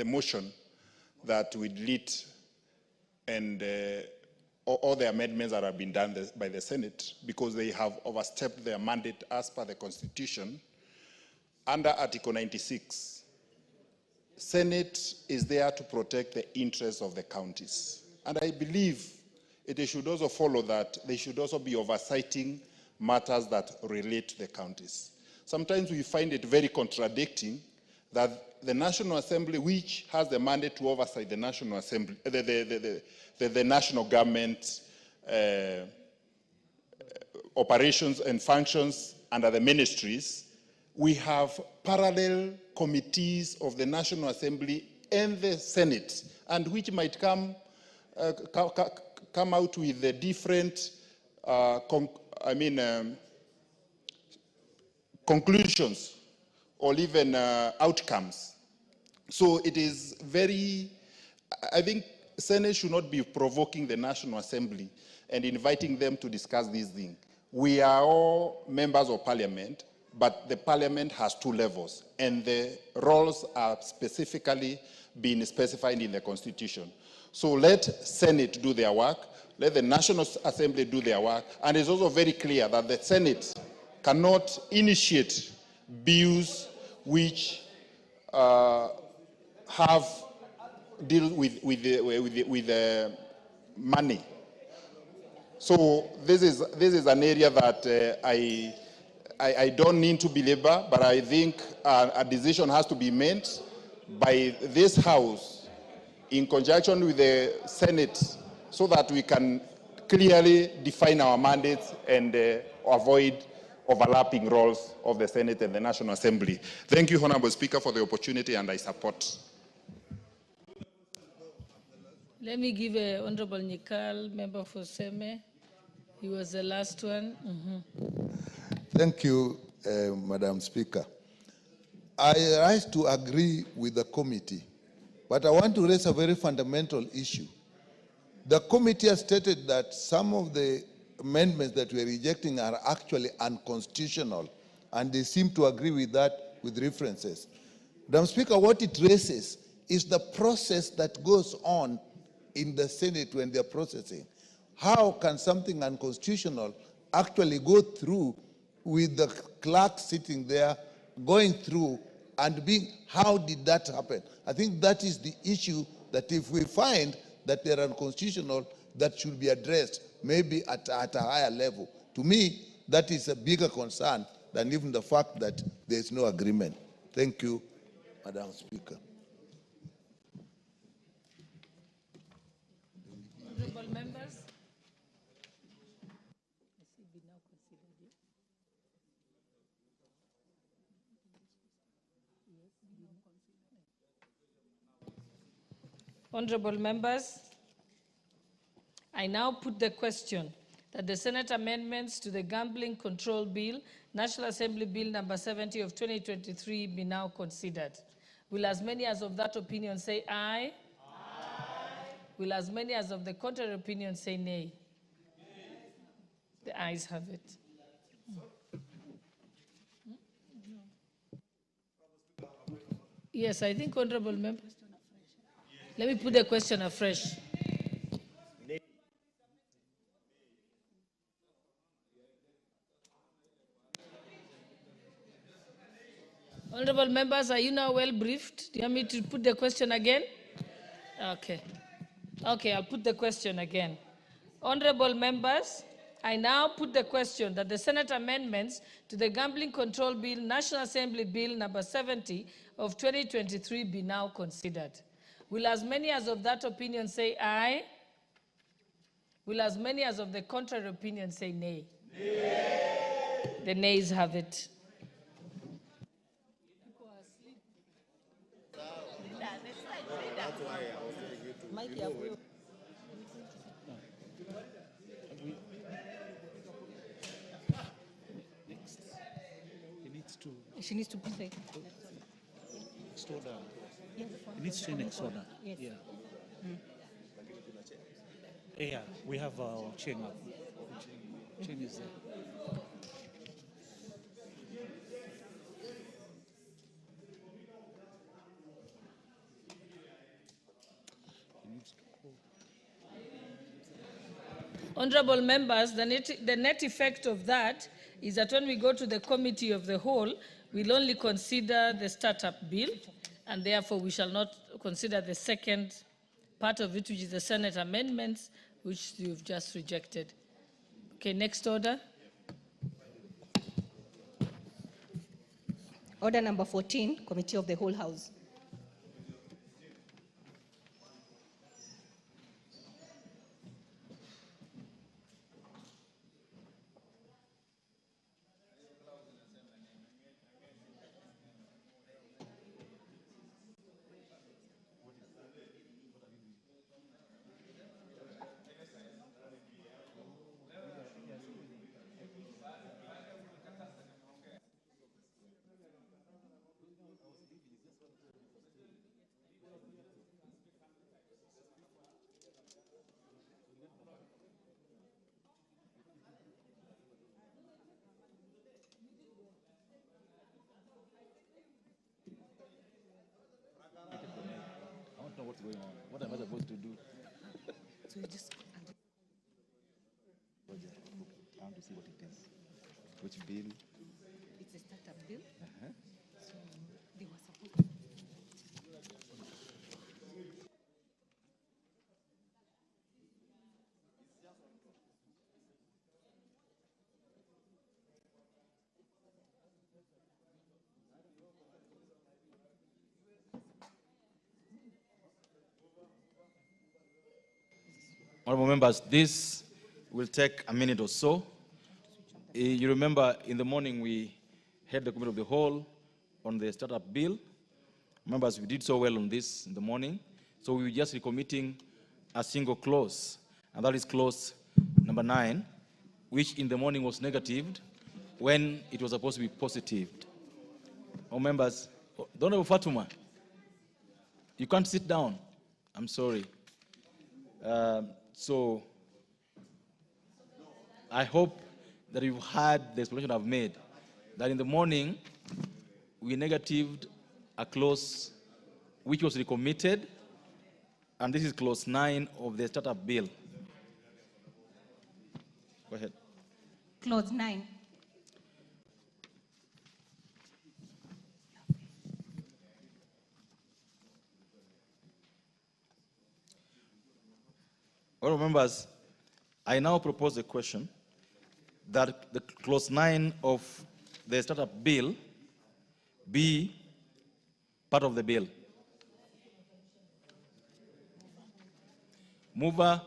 motion that we delete and all the amendments that have been done by the Senate because they have overstepped their mandate as per the Constitution. Under Article 96, Senate is there to protect the interests of the counties. And I believe it should also follow that they should also be oversighting matters that relate to the counties. Sometimes we find it very contradicting that the National Assembly, which has the mandate to oversight the National Assembly, the national government operations and functions under the ministries, we have parallel committees of the National Assembly and the Senate, and which might come out with the different conclusions or even outcomes. So it is very, I think Senate should not be provoking the National Assembly and inviting them to discuss these things. We are all members of Parliament, but the Parliament has two levels, and the roles are specifically being specified in the Constitution. So let Senate do their work, let the National Assembly do their work, and it's also very clear that the Senate cannot initiate bills which deal with the money. So this is an area that I don't need to belabor, but I think a decision has to be made by this House in conjunction with the Senate so that we can clearly define our mandates and avoid overlapping roles of the Senate and the National Assembly. Thank you, Honorable Speaker, for the opportunity, and I support. Let me give Honorable Nikal, member for Seme. He was the last one. Thank you, Madam Speaker. I rise to agree with the committee, but I want to raise a very fundamental issue. The committee has stated that some of the amendments that we are rejecting are actually unconstitutional, and they seem to agree with that with references. Madam Speaker, what it raises is the process that goes on in the Senate when they're processing. How can something unconstitutional actually go through with the clerk sitting there, going through and being, how did that happen? I think that is the issue, that if we find that they're unconstitutional, that should be addressed, maybe at a higher level. To me, that is a bigger concern than even the fact that there is no agreement. Thank you, Madam Speaker. Honorable members. Honorable members, I now put the question that the Senate amendments to the Gambling Control Bill, National Assembly Bill number 70 of 2023 be now considered. Will as many as of that opinion say aye? Aye. Will as many as of the contrary opinion say nay? The ayes have it. Yes, I think, honorable members. Let me put the question afresh. Honorable members, are you now well briefed? Do you want me to put the question again? Okay. Okay, I'll put the question again. Honorable members, I now put the question that the Senate amendments to the Gambling Control Bill, National Assembly Bill number 70 of 2023 be now considered. Will as many as of that opinion say aye? Will as many as of the contrary opinion say nay? Nay. The nays have it. She needs to play. Next order. It needs to next order. Yes. Yeah. Yeah, we have our chain up. Chain is there. Honorable members, the net effect of that is that when we go to the committee of the whole, we'll only consider the startup bill, and therefore we shall not consider the second part of it, which is the Senate amendments, which you've just rejected. Okay, next order. Order number 14, Committee of the Whole House. What's going on? What am I supposed to do? So you just I want to see what it is. Which bill? it's a startup bill. So they were supposed to. Honorable members, this will take a minute or so. You remember in the morning we had the committee of the whole on the startup bill. Members, we did so well on this in the morning. So we were just recommitting a single clause, and that is clause number 9, which in the morning was negatived when it was supposed to be positive. Oh, members, don't have Fatuma. You can't sit down. I'm sorry. So I hope that you've heard the explanation I've made, that in the morning we negatived a clause which was recommitted, and this is clause 9 of the startup bill. Go ahead. Clause 9. Honourable members, I now propose a question that the clause 9 of the startup bill be part of the bill. Mover.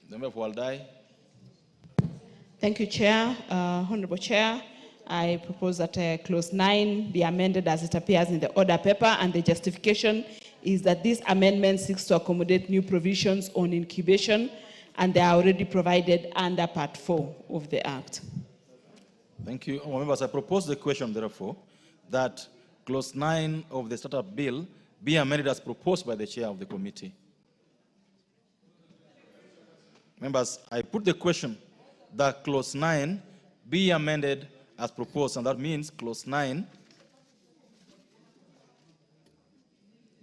The member for Aldai. Thank you, Chair. Honorable Chair, I propose that clause 9 be amended as it appears in the order paper, and the justification is that this amendment seeks to accommodate new provisions on incubation, and they are already provided under Part 4 of the Act. Thank you. Honourable members, I propose the question, therefore, that clause 9 of the startup bill be amended as proposed by the chair of the committee. Members, I put the question that clause 9 be amended as proposed, and that means clause 9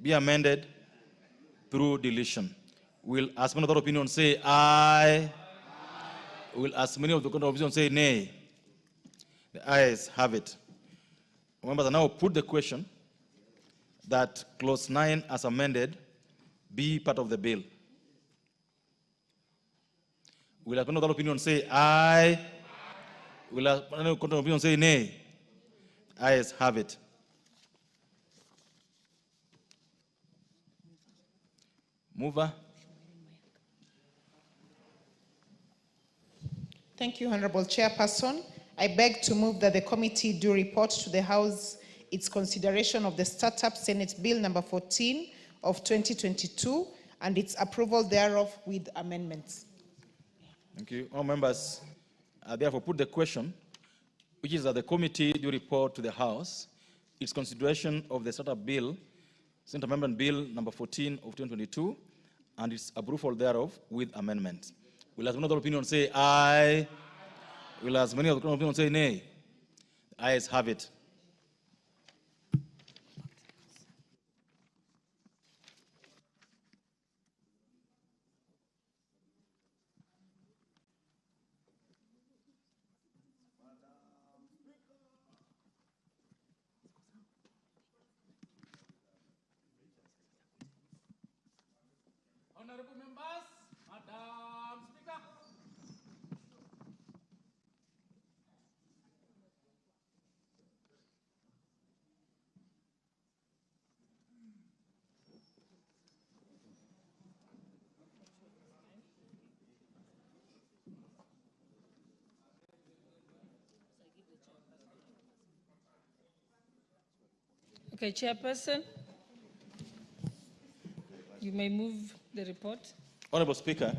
be amended through deletion. Will as many of the opinion say aye? Will as many of the opinion say nay? The ayes have it. Members, I now put the question that clause 9 as amended be part of the bill. Will as many of the opinion say aye? Will as many of the opinion say nay? The ayes have it. Mover. Thank you, Honorable Chairperson. I beg to move that the committee do report to the House its consideration of the Startup Senate Bill number 14 of 2022 and its approval thereof with amendments. Thank you. All members, therefore put the question, which is that the committee do report to the House its consideration of the Startup Bill, Senate Amendment Bill number 14 of 2022, and its approval thereof with amendments. Will as many of the opinion say aye? Will as many of the opinion say nay? The ayes have it. Honorable members, Madam Speaker. Okay, Chairperson, you may move the report. Honorable Speaker,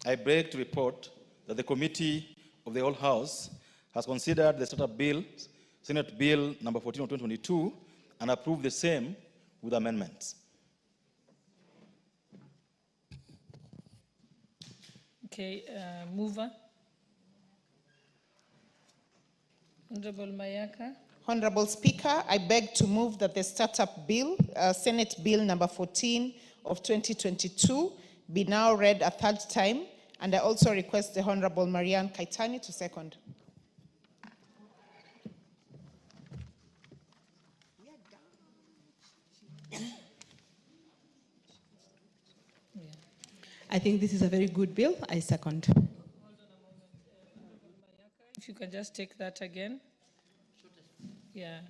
I beg to report that the Committee of the Whole House has considered the Startup Bill, Senate Bill number 14 of 2022, and approved the same with amendments. Okay, mover. Honorable Mayaka. Honorable Speaker, I beg to move that the Startup Bill, Senate Bill number 14 of 2022, be now read a third time, and I also request the Honorable Marianne Kaitani to second. I think this is a very good bill. I second. If you can just take that again. Yeah,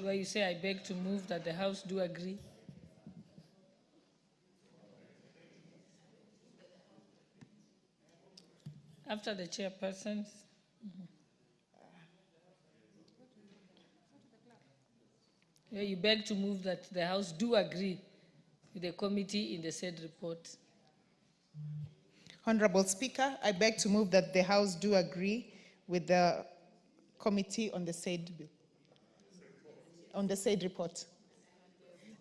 where you say, I beg to move that the House do agree. After the chairpersons. Yeah, you beg to move that the House do agree with the committee in the said report. Honorable Speaker, I beg to move that the House do agree with the committee on the said bill, on the said report.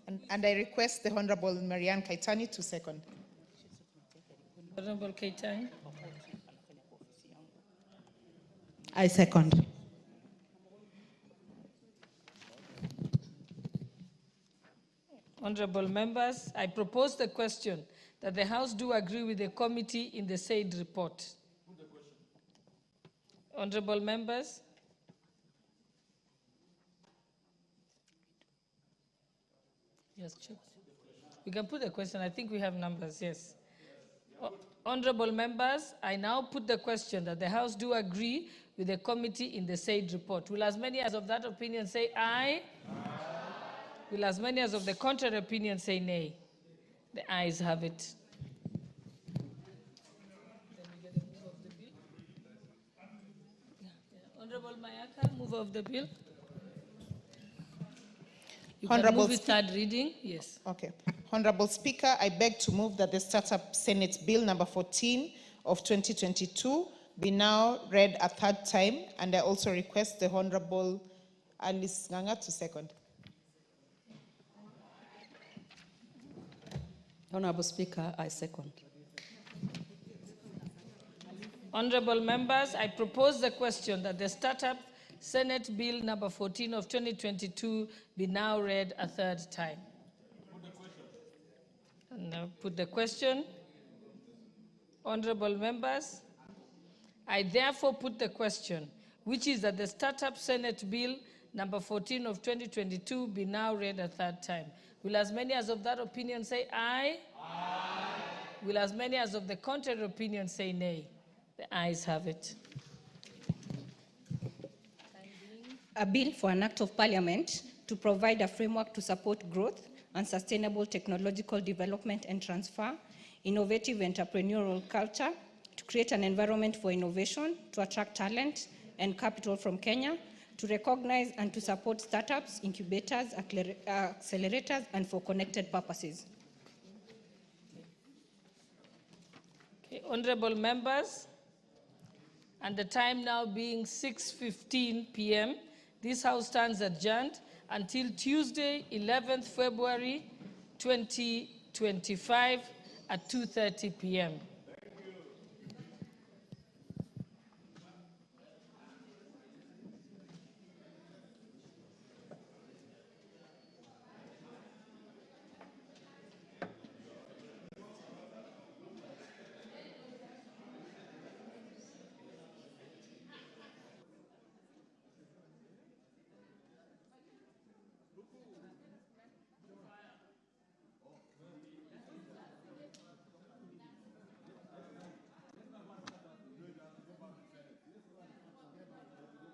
And I request the Honorable Marianne Kaitani to second. Honorable Kaitani. I second. Honorable members, I propose the question that the House do agree with the committee in the said report. Honorable members. Yes, check. We can put the question. I think we have numbers, yes. Honorable members, I now put the question that the House do agree with the committee in the said report. Will as many as of that opinion say aye? Aye. Will as many as of the contrary opinion say nay? The ayes have it. Honorable Mayaka, move of the bill. You can move it third reading, yes. Okay. Honorable Speaker, I beg to move that the Startup Senate Bill number 14 of 2022 be now read a third time, and I also request the Honorable Alice Nganga to second. Honorable Speaker, I second. Honorable members, I propose the question that the Startup Senate Bill number 14 of 2022 be now read a third time. And now put the question. Honorable members, I therefore put the question, which is that the Startup Senate Bill number 14 of 2022 be now read a third time. Will as many as of that opinion say aye? Aye. Will as many as of the contrary opinion say nay? The ayes have it. A bill for an act of parliament to provide a framework to support growth and sustainable technological development and transfer, innovative entrepreneurial culture, to create an environment for innovation, to attract talent and capital from Kenya, to recognize and to support startups, incubators, accelerators, and for connected purposes. Okay, honorable members, and the time now being 6:15 p.m., this House stands adjourned until Tuesday, 11th February 2025 at 2:30 p.m.